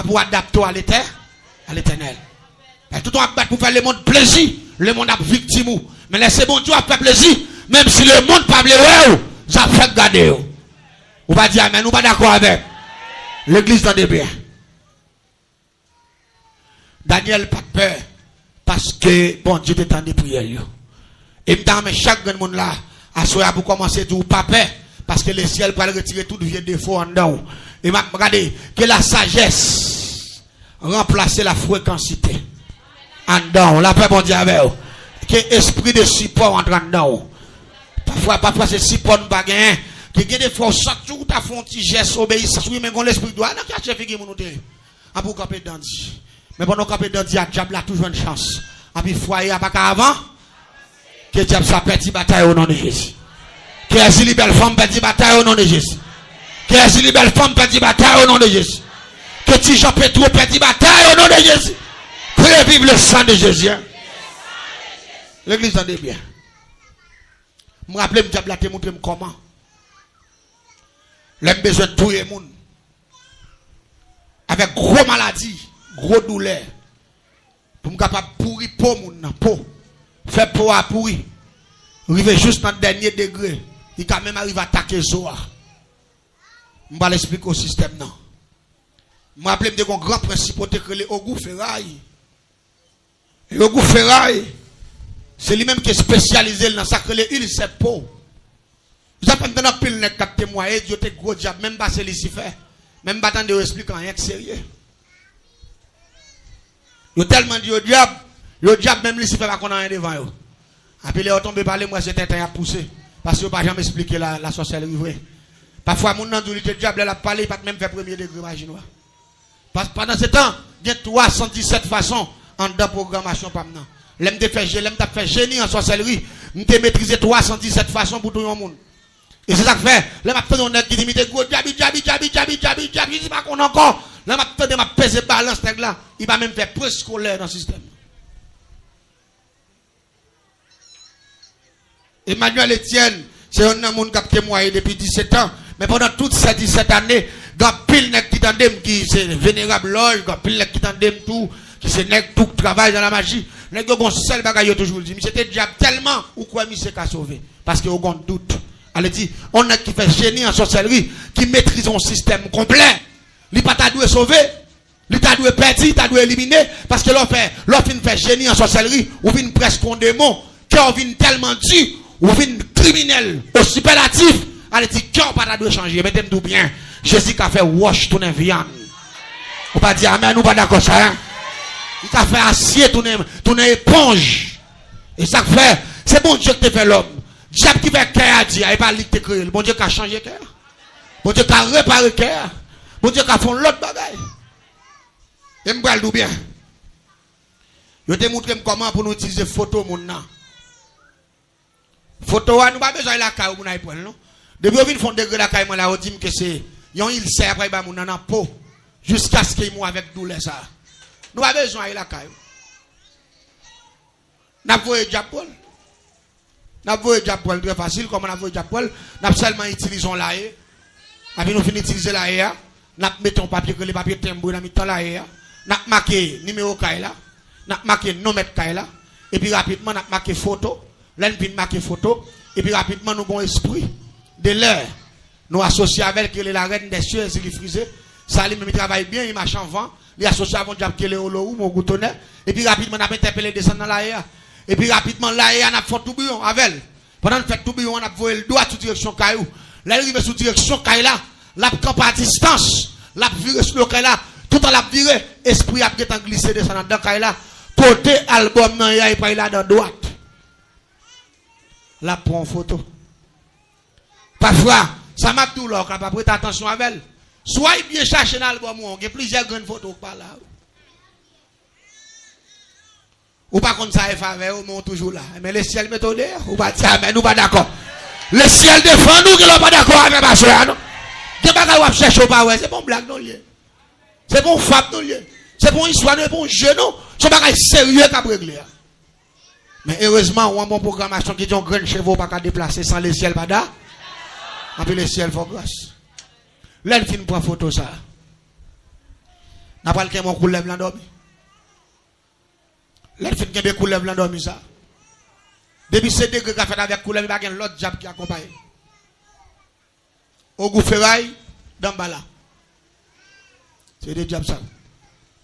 Pour adapter à l'éternel. Tout le monde pour faire le monde plaisir. Le monde a victime. Mais laissez bon Dieu à faire plaisir. Même si le monde pas bleu, ça fait garder. On va dire, mais nous pas d'accord avec. L'église dans des biens. Daniel pas peur. Parce que, bon Dieu t'étend des prières. Et dans chaque monde là, à soir pour commencer tout, pas peur. Parce que le ciel peut retirer tout vieux défaut en dedans. Et regardez, que la sagesse remplace la fréquencité. En dedans, la paix bon Dieu avec vous. Que esprit de support entre en dedans. Parfois c'est support pas gagné. Qui gagne des fois chaque jour ta font petit geste obéissance oui mais quand l'esprit doit n'a qu'à chef qui mon noter a pour camper dandy mais pendant camper dandy a diable a toujours une chance a puis foyer a pas avant que diable ça petit bataille au nom de Jésus que est li belle femme petit bataille au nom de Jésus que est li belle femme petit bataille au nom de Jésus que ti Jean Pétro petit bataille au nom de Jésus que vive le sang de Jésus l'église en est bien me rappeler me diable a te montrer comment. L'aime besoin de tout le monde. Avec gros maladies, gros douleurs. Pour me capable pourrir pour moun peau. Faire peau à pourrir. Arriver juste dans le dernier degré. Il quand même arrive à attaquer Zoa. Je vais l'expliquer au système non. Je me rappelle de un grand principe que le Ogou Ferraille. Et Ogou Ferraille, c'est lui-même qui est spécialisé dans ça que l'huile c'est peau. Vous avez entendu un pile net qui témoigné, Dieu était gros diable, même pas c'est Lucifer. Même pas tant de expliquer rien que sérieux. Yo tellement dit au diable même Lucifer va qu'on a rien devant yo. Après les tombé parler moi c'était un poussé parce que pas jamais expliquer la sorcellerie vraie. Parfois mon nan dit le diable a parlé pas même faire premier degré maginois. Parce que pendant ce temps, il y a 317 façons en dedans programmation pas maintenant. L'aime de faire génie en sorcellerie, m'te maîtriser 317 façons pour tout le monde. Et c'est ça que fait, là m'a fait on est qui dit gros diable, je dis pas qu'on encore. Là m'a fait m'a peser balance nèg là, il va même faire presque scolaire dans le système. Emmanuel Etienne, c'est un monde qui a témoigné depuis 17 ans, mais pendant toutes ces 17 années, quand pile nèg qui tandem qui c'est vénérable loge, quand pile nèg qui tandem tout, qui c'est nèg tout travail dans la magie, nèg gon seul bagaille toujours dit, mais c'était diable tellement ou quoi mi c'est qu'à sauver parce que au gon doute. Elle dit, on a qui fait génie en sorcellerie, qui maîtrise un système complet. Il pas t'a dû sauver, il t'a dû perdre, il t'a dû éliminer, parce que l'on fait génie en sorcellerie, ou vient presque un démon, qui vient tellement dur, ou vient criminel, au superlatif. Elle dit, qui pas t'a dû changer, mettez-moi tout bien. Jésus qui a fait wash tout le viande. On va dire amen, nous pas d'accord ça, hein? Il a fait acier tout le éponge. Et ça fait, c'est bon Dieu qui te fait l'homme. Diable qui fait cœur à dire, il pas lui te créer. Bon Dieu qui a changé cœur. Bon Dieu qui a réparé cœur. Bon Dieu qui a fait l'autre bagaille. Et me parle bien. Je te montre comment pour nous utiliser photo mon nan. Photo nous pas besoin de la caille pour nous prendre non. Depuis on vient font degré la caille moi là on dit que c'est yon il sert après ba mon nan peau jusqu'à ce qu'il moi avec douleur ça. Nous pas besoin de la caille. N'a voyé diable. N'a voyé diable très facile comme on a voyé diable, n'a seulement utilisons la haie. Après nous finissons utiliser la haie, n'a mettons papier que les papiers timbre dans mitan la haie, n'a marqué numéro caille là, n'a marqué nombre caille là et puis rapidement n'a marqué photo, là nous marquer photo et puis rapidement nous bon esprit de l'heure nous associer avec la reine des cieux et il frisé, ça lui même travaille bien, il marche en vent, il associe avec diable que le ou mon goutonnet et puis rapidement n'a interpellé descendre dans la haie. Et puis rapidement, là, il y a un tourbillon avec. Pendant le fait tourbillon, on a volé le doigt sous direction Caillou. Là, il arrive sous direction Caillou là. La camp à distance. La viré sur le Caillou là. Tout en la viré. Esprit a glissé descendant dans Caillou là. Côté album, non, il y a pas là dans droite. Là, prend photo. Parfois, ça m'a tout là, quand pas prêter attention avec elle. Soit bien chercher dans l'album, il y a plusieurs grandes photos par là. Ou pas comme ça, faveur, ou toujours là. Mais le ciel méthode, ou pas dire, mais nous pas d'accord. Le ciel défend nous, que nous pas d'accord avec ma soeur, non? Que pas qu'on chercher pas, ouais, c'est bon blague, non, lié. C'est bon fab, non, lié. C'est bon histoire, non, bon jeu, non. C'est pas sérieux qu'à régler. Mais heureusement, on a une bonne programmation qui dit un grand chevaux pas qu'à déplacer sans le ciel, pas d'à. Et puis le ciel, faut grâce. Là, il finit pour photo ça. N'a pas le cas, mon couleur blanc dormi. Là, il fait que couleur blanc dormi ça. Depuis ce degré qu'a fait avec couleur, il y a l'autre diable qui accompagne. Au goût ferraille, dans bala. C'est des diables ça.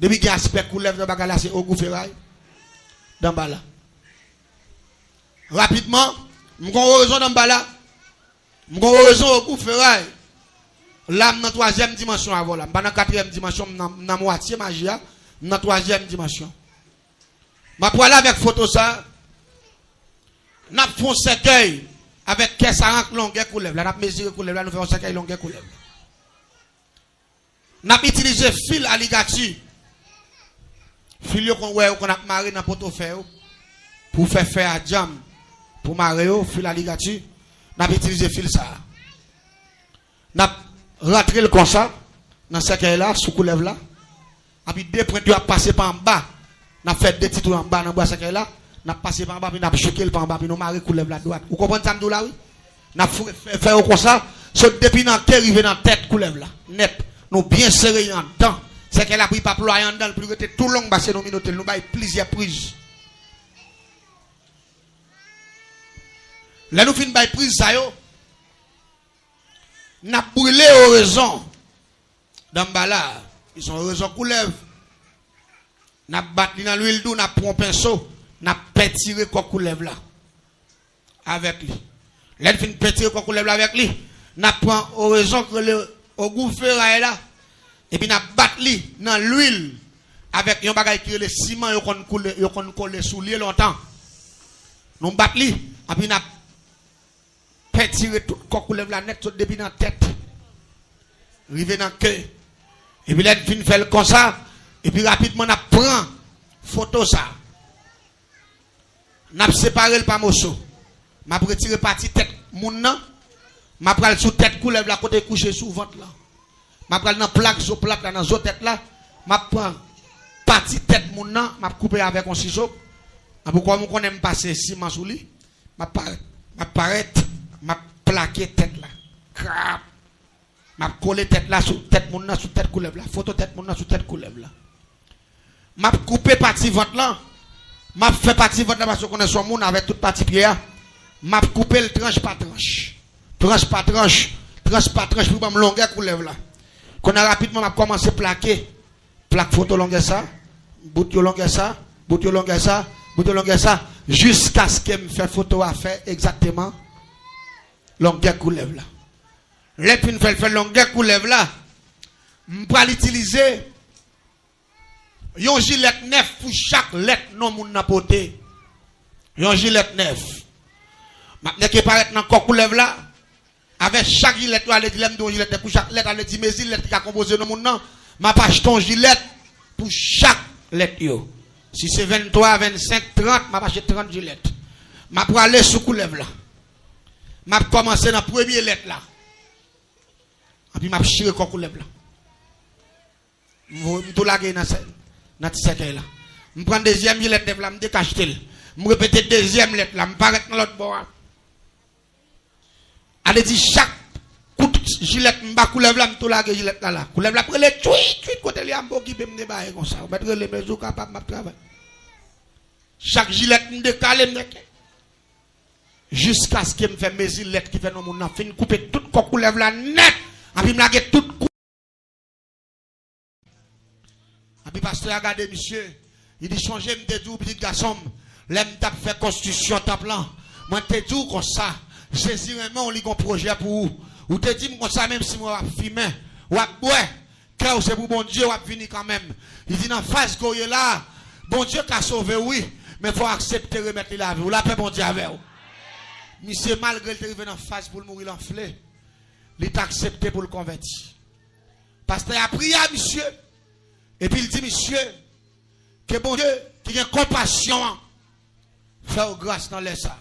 Depuis qu'il y a aspect couleur dans bagala, c'est au goût ferraille, dans bala. Rapidement, je vais raison dans bala. Je vais raison au goût ferraille. Là, dans la troisième dimension avant là. Dans la quatrième dimension, dans la moitié magie, dans la troisième dimension. Ma pour aller avec photo ça, n'a fait un cercueil avec 40 longueur couleur. Là, n'a mesuré couleur, là nous faisons un cercueil longueur couleur. N'a utilisé fil alligator. Fil qu'on a marré dans portefeuille pour faire à jam pour marrer fil alligator. N'a utilisé fil ça. N'a rentré le comme ça dans ce cercueil là sous couleur là. Et puis deux points à passer par en bas. N'a fait des titres en bas dans bois cercueil là. N'a passé par en bas puis n'a choqué le par en bas puis nous marrer couleur la droite. Vous comprenez ça là oui? N'a fait comme ça Saute depuis dans cœur, arrive dans tête, coulève là. Net. Nous bien serrés en dedans. C'est qu'elle a pris pas ployer en dedans, plus que tout long, bah c'est nos minutes, nous bail plusieurs prises. Là, nous finissons par prise, ça yo. N'a brûlé oraison. Dans là, ils sont oraison coulève. N'a battu dans l'huile d'eau, n'a pris un pinceau, n'a pétiré quoi coulève là. Avec lui. Là, il finit pétirer quoi coulève là avec lui. N'a prend oraison que le au goût ferraille là. Et puis n'a battu lui dans l'huile. Avec un bagage qui est le ciment, il qu'on coller sous lui longtemps. Nous battu lui. Et puis n'a pétiré tout quoi coulève là net depuis dans la tête. Rivé dans le cœur. Et puis là, il finit faire comme ça. Et puis rapidement, on prend photo ça. On a séparé le par morceau. On a retiré partie tête moun nan. On a pris sous tête coulève la côté couché sous ventre là. On a pris dans plaque sur plaque là dans zo tête là. On a pris partie tête moun nan, on a coupé avec un ciseau. Pourquoi on connaît passer ciment sous lui? On a plaqué tête là. Crap. M'a collé tête là sous tête moun nan sous tête coulève là. Photo tête moun nan sous tête coulève là. M'a coupé partie ventre là. M'a fait partie ventre là parce qu'on est son moun avec toute partie pied. M'a coupé le tranche par tranche. Tranche par tranche. Tranche par tranche pour me longueur coulève là. Qu'on a rapidement m'a commencé à plaquer. Plaque photo longueur ça. Bout yo longueur ça. Bout yo longueur ça. Bout yo longueur ça. Jusqu'à ce que me fait photo à faire exactement longueur coulève là. Les pins fait longueur coulève là. M'pa l'utiliser. Yon gilet neuf pour chaque lettre non moun n'a porté. Yon gilet neuf. Maintenant qui paraît dans corps coulève là avec chaque gilet toi aller dire don gilet pour chaque lettre aller dire mes lettres qui a composé non moun nan m'a pas ton gilet pour chaque lettre yo. Si c'est 23, 25, 30, m'a pas acheter 30 gilet. M'a pour aller sous coulève là. M'a commencer dans première lettre là. Et puis m'a chiré corps coulève là. M'tou laguer dans cercle là. Je prends deuxième lettre là, je décache tel. Je répète deuxième lettre là, je paraît dans l'autre bord. Elle dit chaque coup de gilet, je vais coulève là, je vais la gilet là. Coulève là, pour les tweet, côté les ambo qui peut me débarrer comme ça. Je vais mettre les mesures capables de travailler. Chaque gilet, je décale, jusqu'à ce que je fasse mes gilets qui fait nos moun fin couper toute coulève là net. Et puis je lague toute coulève. Et puis pasteur a regardé monsieur, il dit changez me dit petit garçon, l'aime t'a fait constitution t'a plan. Moi te dit comme ça, Jésus vraiment on lit un projet pour vous. Ou te dit comme ça même si moi filmer, ou ouais, car c'est pour bon Dieu ou venir quand même. Il dit dans phase qu'on est là, bon Dieu t'a sauvé oui, mais faut accepter remettre la vie. Ou la paix bon Dieu avec vous. Monsieur malgré le arrivé dans phase pour mourir l'enflé, il t'a accepté pour le convertir. Pasteur a prié à monsieur. Et puis il dit, monsieur, que bon Dieu, qui a compassion, fait grâce dans les ça.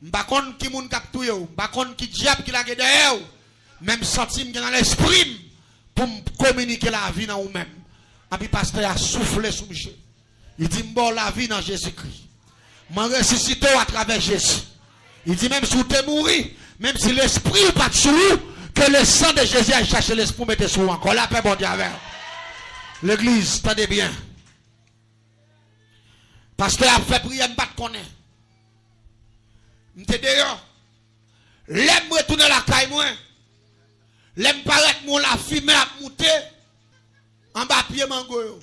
M'pa konn qui moun k'ap touye ou, m'pa konn qui diable qui la gade derrière ou, même senti m'gen dans l'esprit pour communiquer la vie dans ou même. Et puis pasteur a soufflé sur monsieur. Il dit m'bon la vie dans Jésus-Christ. M'en ressuscité à travers Jésus. Il dit même si vous t'es mouru, même si l'esprit pas de sous, que le sang de Jésus a cherché l'esprit mette sous encore la paix bon Dieu avec. L'église, tenez bien. Pasteur a fait prier, je ne connais pas. Je d'ailleurs, l'aime retourner la caille, moi. L'aime paraître, mon la fumée a monté en bas pied mango.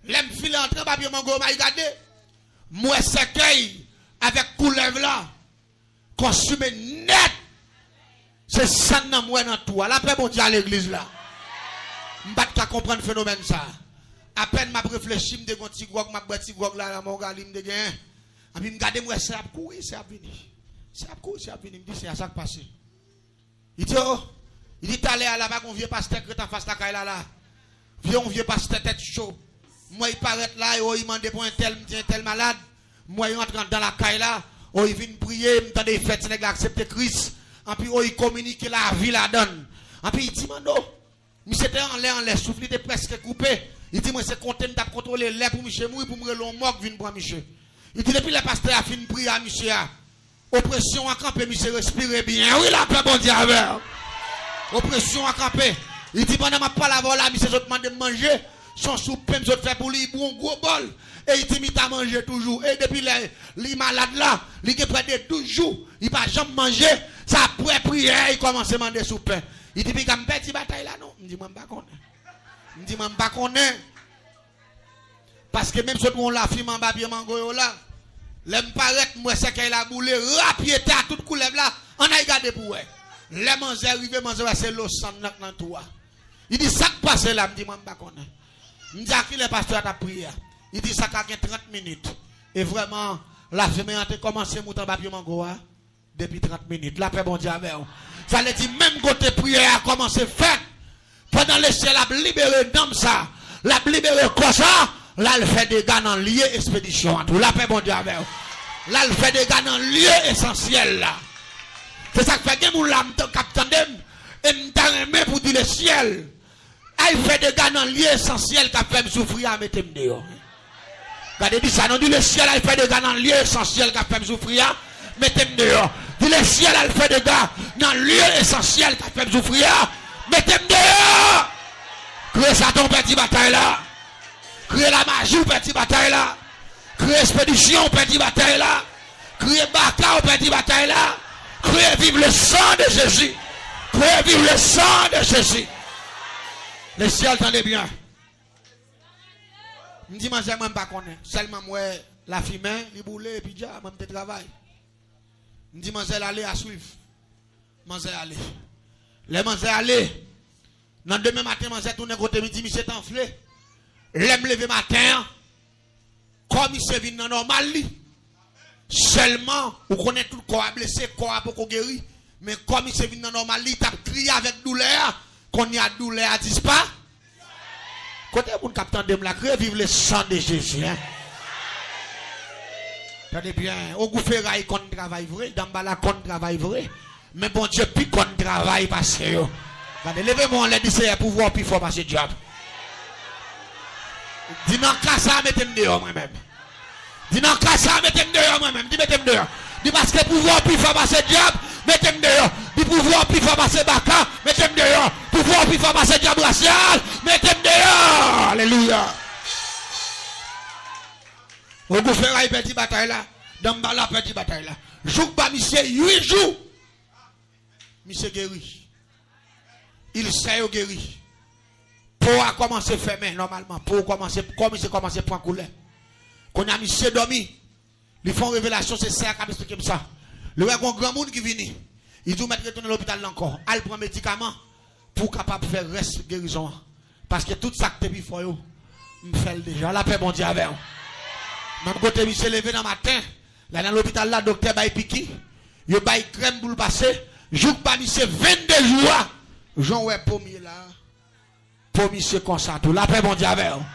L'aime filer entrer en bas pied mango, m'a regardé. Moi, cercueil avec couleur là, consumé net. C'est ça, moi, dans tout. La paix, bon Dieu, à l'église là. Je ne peux pas comprendre le phénomène ça. À peine m'a réfléchi, je me dis que je m'a petit grog là, mon gars, me dit et puis me regarder moi c'est à courir, c'est à venir. C'est à courir, c'est à venir, me dit c'est à ça qui passe. Il dit oh, il dit t'allais à là-bas qu'on vieux pasteur que t'as face la caille là. Vieux on vieux pasteur tête chaud. Moi il paraît là, il m'a demandé pour un tel malade. Moi il rentre dans la caille là, il vient prier, me tendait fête nèg accepter Christ. Et puis il communique la vie la donne. Et puis il dit mano monsieur était en l'air, souffle était presque coupé. Il dit, moi, c'est content de contrôler l'air pour monsieur mourir, pour me relon mort, vin pour monsieur. Il dit, depuis le pasteur a fini de prier à monsieur, Oppression à camper, monsieur respire bien. Oui, la paix, bon Dieu, avec. Oppression à camper. Il dit, pendant ma parole avant là, monsieur, je demande de manger. Son soupe, je fait pour lui, pour un gros bol. Et il dit, il manger toujours. Et depuis les malades là, il est près de 12 jours. Il va jamais manger. Ça après prière, il commence à demander soupe. Il dit, il y a une petite bataille là, non? Il dit, je ne sais pas. Il dit, je ne sais pas. Parce que même si on l'a fait en bas, mango là, l'aime paraît, moi, c'est qu'elle a boulé, rapiété à toute couleur là, on a regardé pour elle. Les manger arrivé, manger, c'est l'eau sang dans toi. Il dit, ça qui passe là, je dis, je ne sais pas. Je dis, à qui le pasteur a prié? Il dit, ça a 30 minutes. Et vraiment, la femme a commencé à monter en bas, mango depuis 30 minutes. La paix, bon Dieu, avec vous. Ça veut dire, même côté prière a commencé à faire. Pendant le ciel, la libéré d'homme ça, la libéré quoi ça? Là, elle fait des gars dans le lieu expédition. La paix, bon Dieu, avec vous. Là, elle fait des gars dans le lieu essentiel là. C'est ça que fait que nous l'âme capitaine et m't'aimé pour dire le ciel. Elle fait des gars dans le lieu essentiel qui fait me souffrir à mettre dehors. Regardez dit ça, non dit le ciel, elle fait des gars dans le lieu essentiel qui fait me souffrir, mettez dehors. Dit le ciel, elle fait des gars dans le lieu essentiel qui fait me souffrir, mettez dehors. Créez ça ton petit bataille là. Créez la magie au petit bataille là. Créez expédition au petit bataille là. Créez baka au petit bataille là. Créez vive le sang de Jésus. Créez vive le sang de Jésus. Le ciel, attendez bien. Je me dis, moi, je ne sais pas connaître. Seulement, moi, la fumée, les boulets, et puis déjà, moi, je travaille. Je me dis, moi, je vais aller à suivre. Moi, je vais aller. Les moi, je vais aller. Dans demain matin, moi, je vais tourner côté midi, monsieur est enflé. L'aime lever matin. Comme il se vient dans normal. Seulement, vous connaissez tout le corps blessé, le corps pour guérir. Mais comme il se vient dans normal, il t'a crié avec douleur. Qu'on y a douleur, dis pas. Côté pour le capitaine de la crée, vive le sang de Jésus. Hein? Regardez bien, au goufferail qu'on travaille vrai, dans bala qu'on travaille vrai. Mais bon Dieu, puis qu'on travaille parce que. Regardez, levez-moi, on l'a dit, c'est pouvoir plus fort passer diable. Dis non, qu'à ça, mettez-moi dehors moi-même. Dis non, qu'à ça, mettez-moi dehors moi-même. Dis mettez-moi dehors. Dis parce que pouvoir plus fort passer diable, mettez-moi dehors. Dis pouvoir plus fort passer baka, mettez-moi dehors. Pouvoir plus fort passer diable racial, mettez-moi dehors. Alléluia. Au goufferail, petit bataille là. Dans la petite bataille là. Jour pas, monsieur, 8 jours. Monsieur guéri. Il sait guéri. Pour a commencé à fermer normalement. Pour commencer, comme il commencé à prendre couleur. Quand on a monsieur dormi. Ils font révélation, c'est ça qui a expliqué ça. Le grand monde qui vient. Il doit mettre retourner à l'hôpital encore. Il prend médicaments pour capable de faire reste guérison. Parce que tout ça que tu as fait, je fais déjà. La paix, bon Dieu, avec vous. Même côté, il s'est levé dans le matin. Là, dans l'hôpital, là, docteur Baye Piki. Il a Baye crème pour le passer. Jour pas, c'est 22 jours. Jean, ouais, pommier là. Pommier, c'est comme ça. La paix, bon Dieu, avec vous.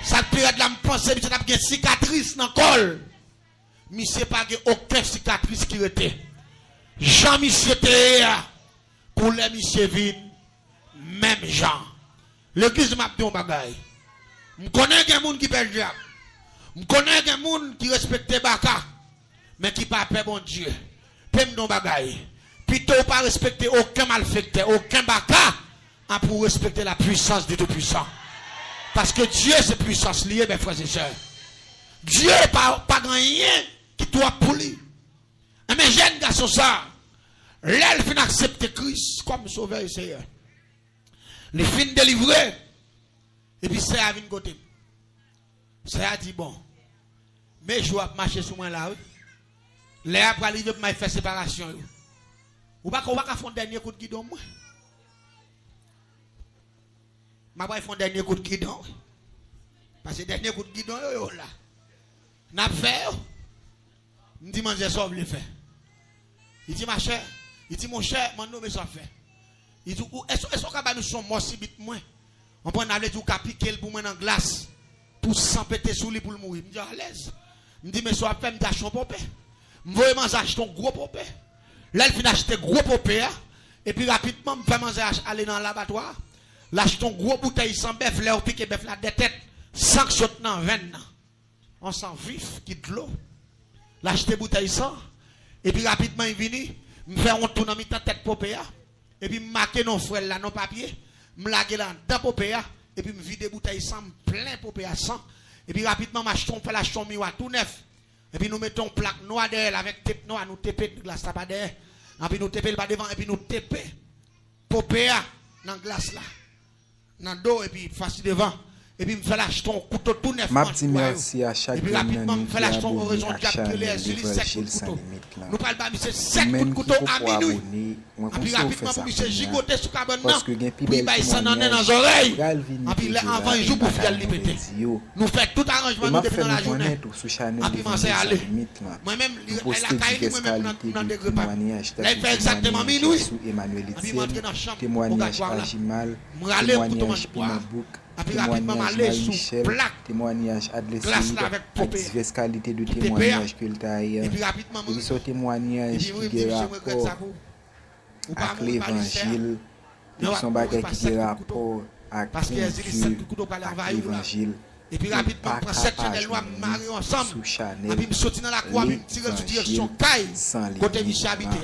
Cette période là, je pense que c'est une cicatrice dans le col. Mais ce n'est pas aucune cicatrice qui était. Jean-Michel était pour les Michel Vin, même Jean. L'église m'a dit un bagay. Je connais des gens qui perdent diable. Je connais des gens qui respectent Baka, mais qui ne pas peur bon Dieu. Pem non bagay. Plutôt pas respecter aucun malfaiteur, aucun Baka, pour respecter la puissance du Tout-Puissant. Parce que Dieu c'est puissance liée, mes frères et sœurs. Dieu n'est pas rien qui doit pour lui. Mais jeune garçon ça, l'elle fin accepter Christ comme sauveur et Seigneur. Les fins délivrés. Et puis c'est à venir côté. C'est à dire bon. Mais je vais marcher sur moi là. Les après arriver pour faire séparation. Ou pas qu'on va faire un dernier coup de guidon moi. Ma va faire un dernier coup de guidon. Parce que le dernier coup de guidon là. N'a fait. Il dit manger sauve le fait. Il dit ma chère, il dit mon cher, mon nom ça fait. Il dit est-ce que nous sommes morts si vite moins. On prend aller tout capiquer pour moi dans glace pour s'empêter sous lui pour le mourir. Il me dit à l'aise. Il me dit mais soit fait me d'acheter un popé. Me voyez manger acheter un gros popé. Là il finit acheter gros popé et puis rapidement me fait manger aller dans l'abattoir. L'acheter un gros bouteille sans bœuf là piquer bœuf la tête sans sauter dans 20 ans. On sent vif qui de l'eau. L'acheter bouteille sans Et puis rapidement, il vient, me fait un tour dans mi tête popéa. Et puis, me marquer nos frères là, nos papiers. Me laguer là dans popéa. Et puis, me vider bouteille sang, plein popéa sang. Et puis, rapidement, m'achetons, fait la chambre miroir tout neuf. Et puis, nous mettons plaque noire derrière avec tête noire, nous tépé de glace là pas derrière. Et puis, nous tépé le bas devant, et puis, nous tépé popéa dans glace là. Dans le dos, et puis, face devant. Et puis, me fait l'acheton, couteau tout neuf. Merci, merci à chaque et puis, rapidement, me fait l'acheton, horizon de cap que les Julie 7 couteaux. Nous parlons pas, monsieur, 7 coups de couteau à minuit. Et puis, rapidement, monsieur, gigoter sous cabane, non. Puis, il ça dans les oreilles. Et puis, avant, il joue pour faire le péter. Nous faisons tout arrangement, nous, depuis dans la journée. Et puis, moi, c'est aller. Moi-même, elle a caillé, moi-même, dans des repas. Là, il fait exactement minuit. Et puis, moi, je dans la chambre, témoignage Agimal, témoignage Pimabouk, témoignage Marie-Michel, témoignage Adlesside, avec diverses qualités de témoignage que tu as eu. Et puis ce témoignage qui a rapport avec l'évangile, et son bagage qui a rapport avec l'évangile. Et puis rapidement, on prend cette Chanel noire, mariée ensemble. Et puis, je saute dans la croix, je tire sur direction Caille, côté Michel habité.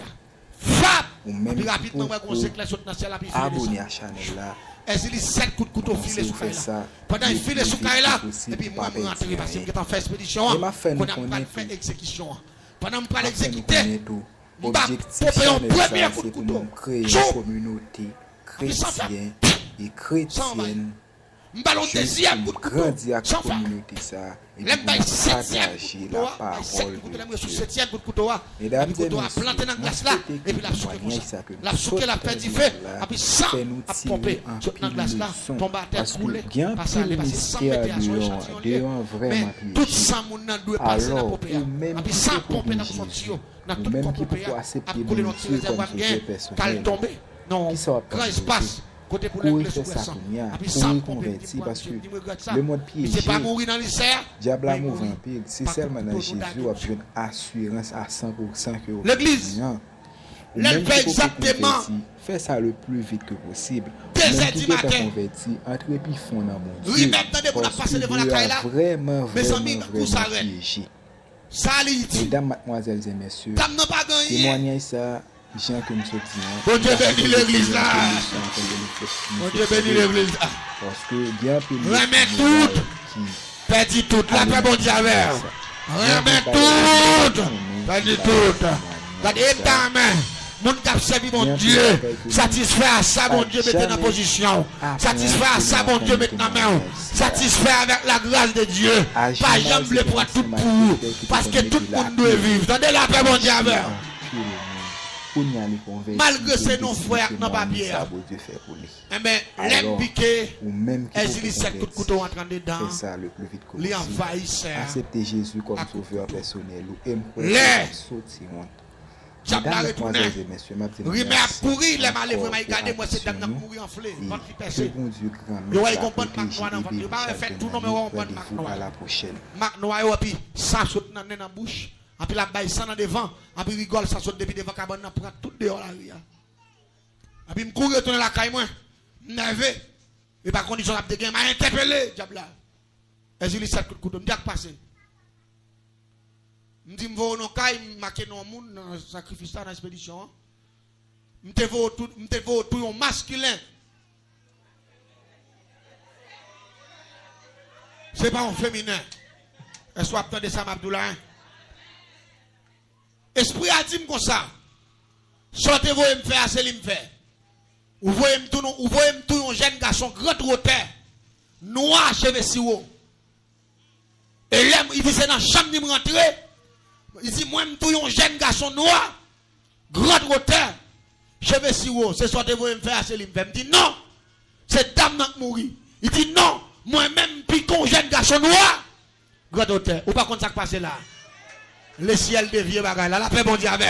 Frappe! Et puis rapidement, on sait que la saute dans le ciel, puis abonné à Chanel là. Et il 7 coups de couteau filé sous Caille là. Pendant qu'il file sous Caille là, et puis moi, je rentre parce qu'il est en fait expédition. On a fait exécution. Pendant que je prends l'exécuter, objectif Chanel c'est pour nous créer une communauté chrétienne et chrétienne. Ballon deuxième coup de couteau. Sans communauté ça. Et puis partager la parole de Dieu. Mesdames et messieurs, planté dans glace là et puis la souquer la fait du feu et puis ça a pompé dans glace là tombe à terre couler passer aller passer 100 mètres sur échantillon vraiment tout ça moun nan doit passer dans popé et puis ça pomper dans fonction dans tout popé a couler dans réservoir gain cal tomber non grand espace côté pour les sous-versants. Et puis ça converti parce que le monde piégé. C'est pas mourir dans l'histoire. Diable a mouvant pire. C'est seulement dans Jésus a une assurance à 100% que l'église. Elle fait exactement. Fais ça le plus vite que possible. 2h du matin. Converti, entre puis fond dans mon Dieu. Oui, maintenant pour passer devant la caille là. Vraiment piégé. Salut. Mesdames, mademoiselles et messieurs. Témoignez ça. Jean que nous sommes. Bon Dieu bénit l'église là. Bon Dieu bénit l'église là. Parce que bien plus. Remets tout. Perdu tout. La paix bon Dieu avec. Remets tout. Perdu tout. Regardez ta main. Mon cap servi mon Dieu. Satisfait à ça mon Dieu mettez dans position. Satisfait à ça mon Dieu mettez dans main. Satisfait avec la grâce de Dieu. Pas jamais le pour tout pour vous. Parce que tout le monde doit vivre. Regardez la paix bon Dieu avec. Malgré ces non frères dans papier. Eh bien, l'aime piqué, elle 7 coups de couteau en train dedans. Fais ça le plus vite que possible. L'envahisseur. Acceptez Jésus comme sauveur personnel ou J'aime retourner. Rimet à courir, les malais vraiment regardez moi c'est dans mourir enflé. Votre qui percé. Vous allez comprendre Marc Noir dans votre. Vous pas faire tout non mais on comprendre Marc Noir. Marc Noir et puis ça saute dans la bouche. Et puis la baille ça dans devant, et puis rigole ça saute depuis devant cabane prend tout dehors la rue. Et puis me courir retourner la caille moi, nerveux. Et par condition la de m'a interpellé diable là. Et je lui 7 coups de couteau, me dit passer. Me dit me va dans caille marquer non monde dans sacrifice dans expédition. Me te va tout un masculin. C'est pas un féminin. Est-ce que vous attendez ça Abdoulaye? Esprit a dit comme ça. Sortez-vous et me faire, c'est lui me faire. Vous voyez tout un jeune garçon, grand roteur, noir, cheveux si haut. Et là, il dit c'est dans la chambre, il me rentrer. Il dit, moi, tout un jeune garçon noir, grand roteur, cheveux si haut. C'est sortez-vous et me faire, c'est lui me faire. Il me dit non, c'est dame qui mourit. Il dit non, moi-même, puis un jeune garçon noir, grand roteur. Ou pas contre ça qui passe là. Le ciel devient bagaille là, la paix bon Dieu avec.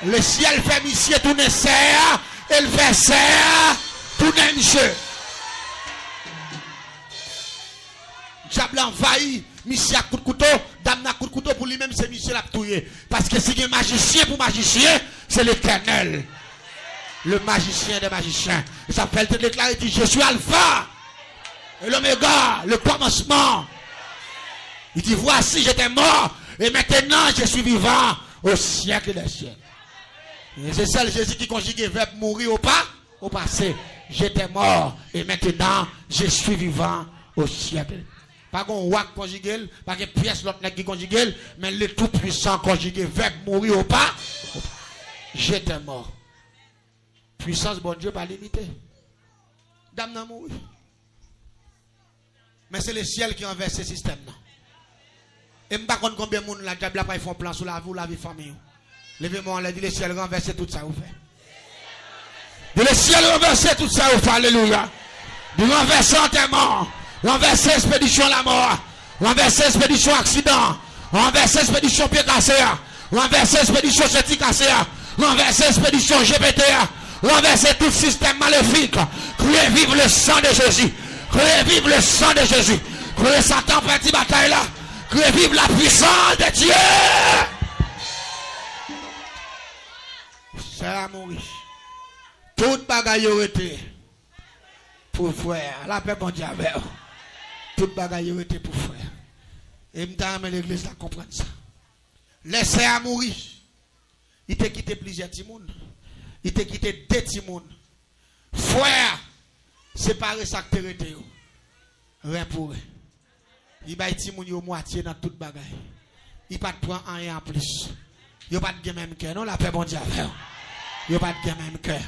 Le ciel fait monsieur tourner serre, elle fait serre, tourner monsieur. Diable envahi, monsieur à coup de couteau, dame à coup de couteau pour lui-même, c'est monsieur l'a touillé. Parce que si un magicien pour magicien, c'est l'Éternel. Le magicien des magiciens. Il s'appelle te déclarer, il dit, je suis Alpha et l'Oméga, le commencement. Il dit, voici, j'étais mort. Et maintenant, je suis vivant. au siècle des siècles. Et c'est ça le Jésus qui conjugue le verbe mourir au passé. J'étais mort et maintenant je suis vivant au siècle. Pas qu'on roi conjugué, pas que pièce l'autre qui conjugué, mais le tout puissant conjugué verbe mourir au pas. J'étais mort. Puissance bon Dieu pas limitée. Dame n'a mouru. Mais c'est le ciel qui renverse ce système là. Et je ne sais pas combien de monde la diable pas font plan sur la vie ou la vie famille. Levez-moi, on l'a dit le ciel renverse tout ça vous fait. Le ciel renverse tout ça vous fait. Alléluia. Du renverser enterrement, renverser expédition la mort, renverser expédition accident, renverser expédition pied cassé, renverser expédition cheti cassé, renverser expédition GPT, renverser tout système maléfique. Criez vive le sang de Jésus. Criez vive le sang de Jésus. Criez Satan petit bataille là. Criez vive la puissance de Dieu. C'est à mourir. Toute bagaille aurait été pour frère. La paix bon Dieu avec. Toute bagaille aurait été pour frère. Et m't'amène l'église à comprendre ça. Laissez à mourir. Il t'a quitté plusieurs timounes. Il t'a quitté deux timounes. Frère, séparer ça que t'es rien pour eux. Il va être moun yo moitié dans toute bagaille. Il pas de prendre rien en plus. Il pas de même cœur. Non, la paix bon Dieu avec. Il pas de même cœur.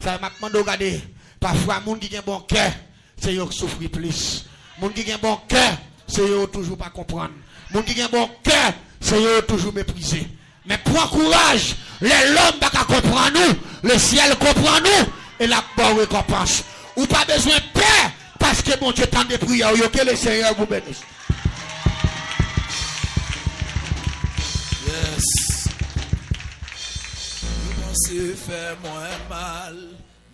Ça m'a demandé regarder. Parfois moun qui a bon cœur, c'est yo qui souffre plus. Moun qui a bon cœur, c'est yo toujours pas comprendre. Moun qui a bon cœur, c'est yo toujours mépriser. Mais prends courage, l'homme pas comprendre nous, le ciel comprend nous et la bonne récompense. Ou pas besoin de paix parce que mon Dieu tend de prières, que le Seigneur vous bénisse. Yes. Vous pensez faire moins mal,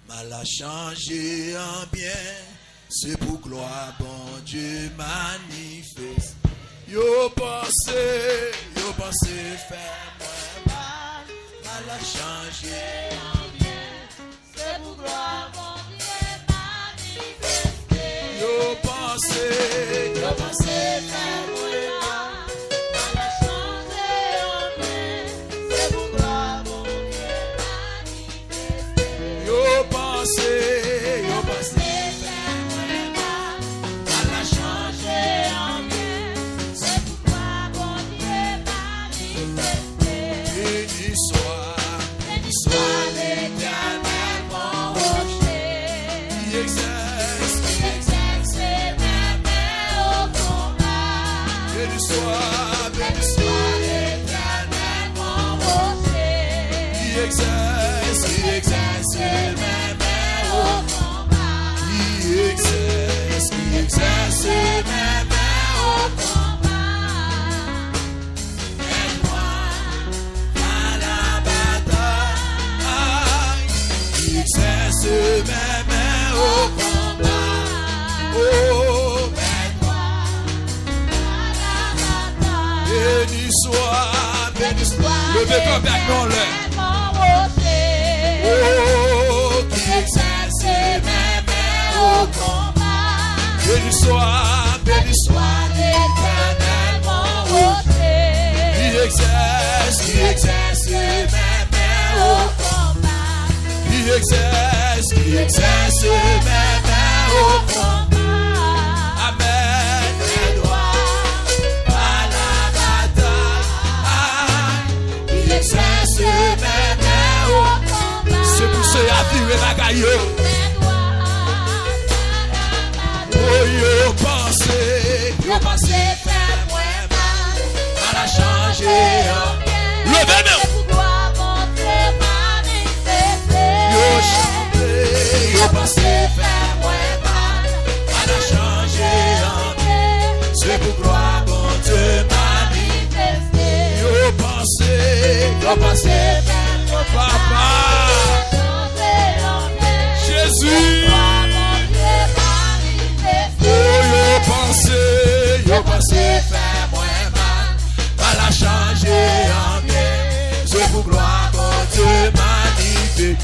mal à changer en bien. C'est pour gloire, bon Dieu manifeste. Yo pensez faire moins mal, mal à changer en bien. C'est pour gloire, bon Dieu manifeste. Yo pensez faire moins mal, mal à changer en bien. C'est pour gloire, bon Dieu manifeste. Yo pensez le décor non oh, qui exerce même au combat. Béni soit l'Éternel mon rocher. Qui exerce même au combat. Qui exerce même au combat. Amen. Et droit à la bataille. Qui exerce même au combat. C'est pour ce à vivre bagaille. Yo pensez faire moins mal, mal à changer en bien. Levez nous. Pour montrer manifester. Yo chanter, yo pensez faire moins mal, mal à changer en bien. C'est pour gloire bon Dieu manifester. Yo pensez faire moins mal, changer en bien. Jésus. Yo pensez faire moins mal, mal à changer en bien. C'est pour gloire bon Dieu magnifique.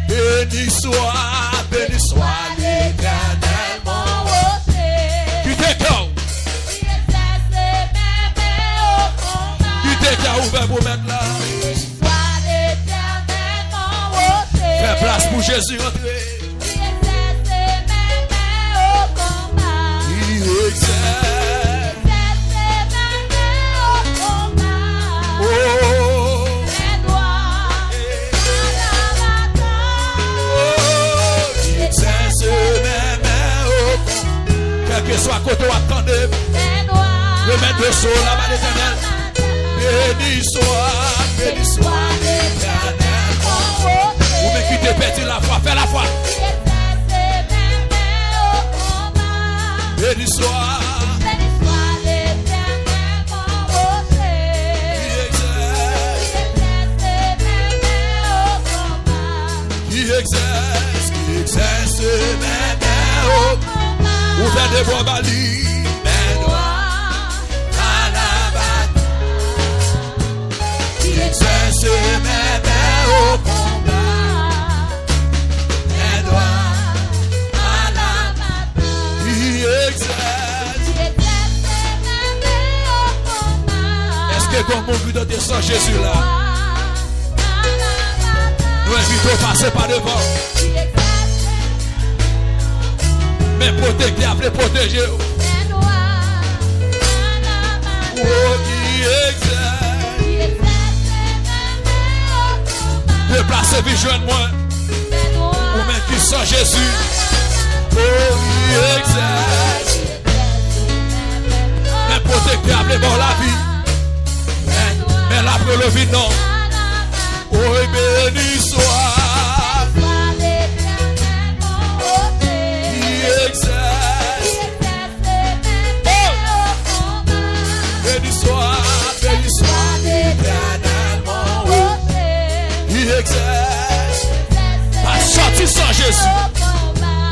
Béni soit l'Éternel mon rocher. Qui t'écarte? Qui exerce même au combat. Qui t'écarte ouvert pour mettre là? Jésus rentré. Quel que soit côté où attendez, le maître de saut là-bas l'éternel. Béni soit l'éternel. Vous me quittez, pétez la foi, fais la foi. Béni soit l'éternel. Qui exerce même au combat. Ouvert des bois balis. Exerce mes mains au combat, mes doigts à la bataille. Qui exerce mes mains au combat. Est-ce que comme mon but de descendre Jésus là, nous invitons à passer par devant. Mais protéger, après protéger. Oh, qui exerce. Déplacez, visionne-moi. Ou même qui sont Jésus. Oh, il exerce. Mais protecteur, appelez bon la vie. Mais l'après le vide, non. Oh, béni soit. Il exerce. Béni soit l'éternellement. Il exerce. Pas sorti sans Jésus.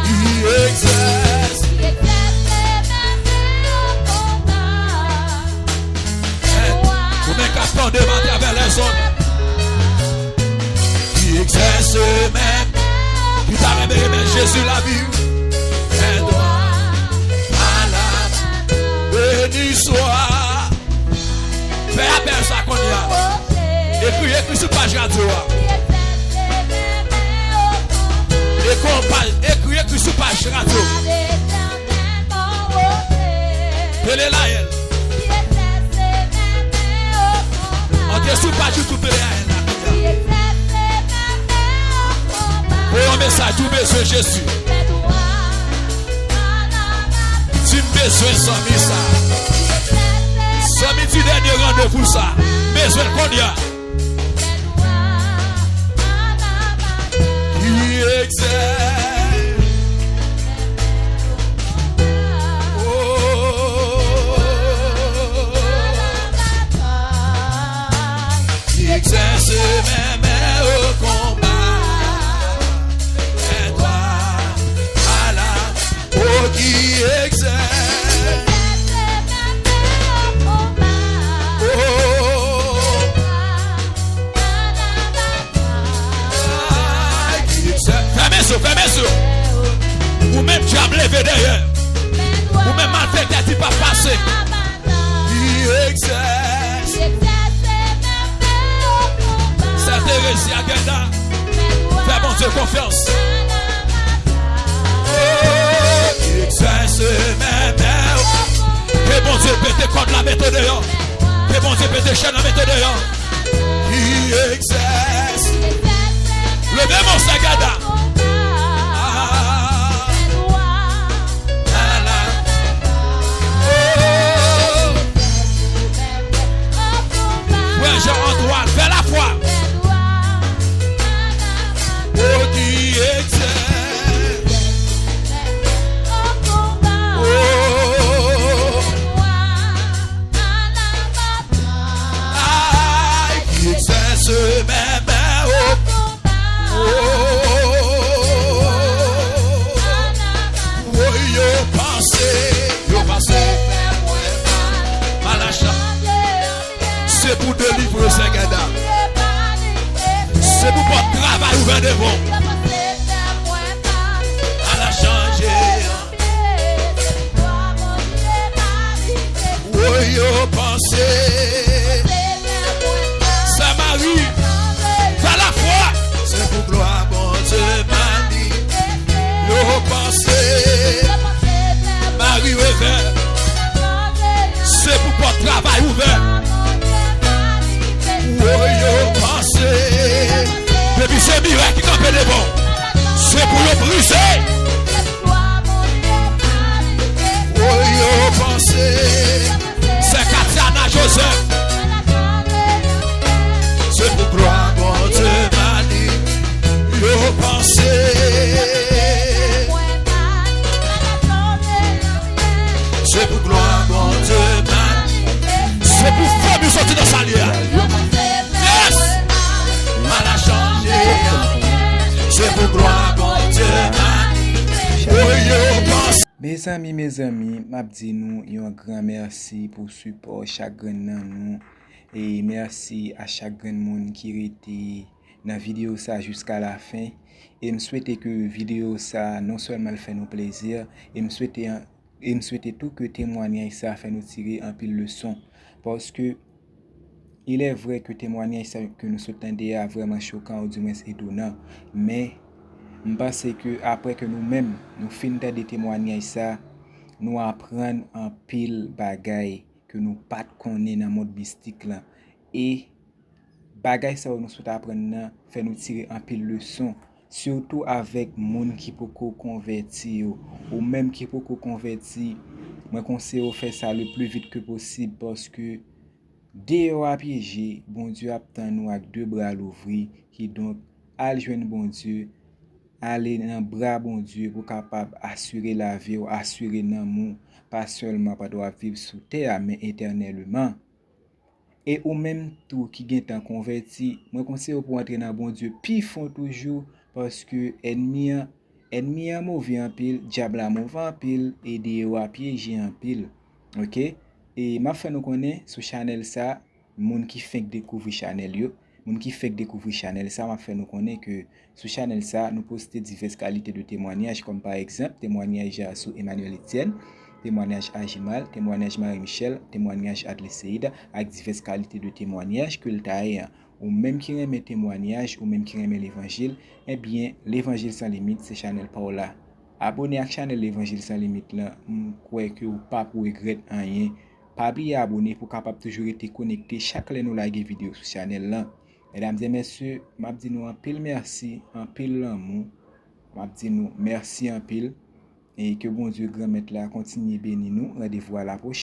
Il exerce. Vous n'êtes qu'à prendre devant travers les autres. Il exerce même. Qui t'a réveillé, mais Jésus la vie. Un doigt à la béni soit. Fais appel ça qu'on y a. Écris sur page radio. Écris sur page radio. Quelle est la elle? On est sur page YouTube. Pour un message, tout besoin Jésus. Tu besoin sans ça. Sans midi dernier rendez-vous ça. Besoin qu'on y a. Qui exerce mes mains au combat. Et toi à la oh qui exerce. Fermez sur. Ou même diable levé derrière. Ou même mal fait qui pas passé. Qui exerce. Cette hérésie à Genda. Fais mon Dieu confiance. Qui exerce mes mains. Que bon Dieu peut te contre la méthode dehors. Que bon Dieu peut te chaîne la méthode dehors. Qui exerce. Levez mon sagada. Jean Antoine, fais la foi. Oh, qui exerce. Oh, qui exerce mes mains au oh, yo passé à la chambre. C'est pour délivrer ces gars-là. C'est pour votre travail ouvert devant. Elle a changé. Oui, yo pensé. Ça m'arrive. Fais la foi. C'est pour gloire, bon Dieu, man. lever. C'est pour votre travail ouvert. Oh, yo, pensez. Depuis c'est miracle qui campait les bons. C'est pour le briser. Oh, yo, pensez. C'est Katiana Joseph. C'est pour gloire, mon Dieu, mani. Yo, pensez. C'est pour gloire, mon Dieu, mani. C'est pour faire nous sortir de sa lière. Yes! Mal a changé. C'est pour gloire, mon Dieu, mani. Oh, yo, pensez. Mes amis, m'a dit nous un grand merci pour support chaque grand nan nous et merci à chaque grand monde qui était dans vidéo ça jusqu'à la fin et me souhaiter que vidéo ça non seulement fait nous plaisir et me souhaiter tout que témoignage ça fait nous tirer un pile leçon parce que il est vrai que témoignage ça que nous s'entendait à vraiment choquant ou du moins étonnant mais je pense que après que nous-mêmes nous finissons des témoignages ça nous apprenons un pile bagay que nous pas connaît dans le monde mystique là et bagay ça nous souhaite apprendre fait nous tirer un pile leçon surtout avec monde qui peut convertir ou même qui peut convertir moi conseille faire ça le plus vite que possible parce que dès à piéger bon Dieu attend nous avec deux bras l'ouvrir qui donc al joindre bon Dieu aller dans bras bon Dieu pour capable assurer la vie ou assurer l'amour pas seulement pas doit vivre sous terre mais éternellement et ou même tout qui gagne temps converti moi conseille pour entrer dans bon Dieu puis font toujours parce que ennemi a mauvais en pile diable a mauvais en pile et des à piéger en pile OK et m'a fait nous connaître sur channel ça monde qui fait découvrir channel yo moun qui fait découvrir channel ça m'a fait nous connaître que sur channel ça nous poster diverses qualités de témoignages comme par exemple témoignage sur Emmanuel Etienne, témoignage Ajimal, témoignage Marie-Michel, témoignage Adlé Seïda avec diverses qualités de témoignages que le taille ou même qui aime témoignage ou même qui aime l'évangile eh bien l'évangile sans limite c'est channel Paola abonner à channel l'évangile sans limite là crois que ou pas pour regretter rien pas bien abonner pour capable toujours être connecté chaque fois nous live vidéo sur channel là. Mesdames et messieurs, m'a dit nous un pile merci, un pile l'amour. M'a dit nous merci un pile et que bon Dieu grand maître là continue bénir nous. Rendez-vous à la prochaine.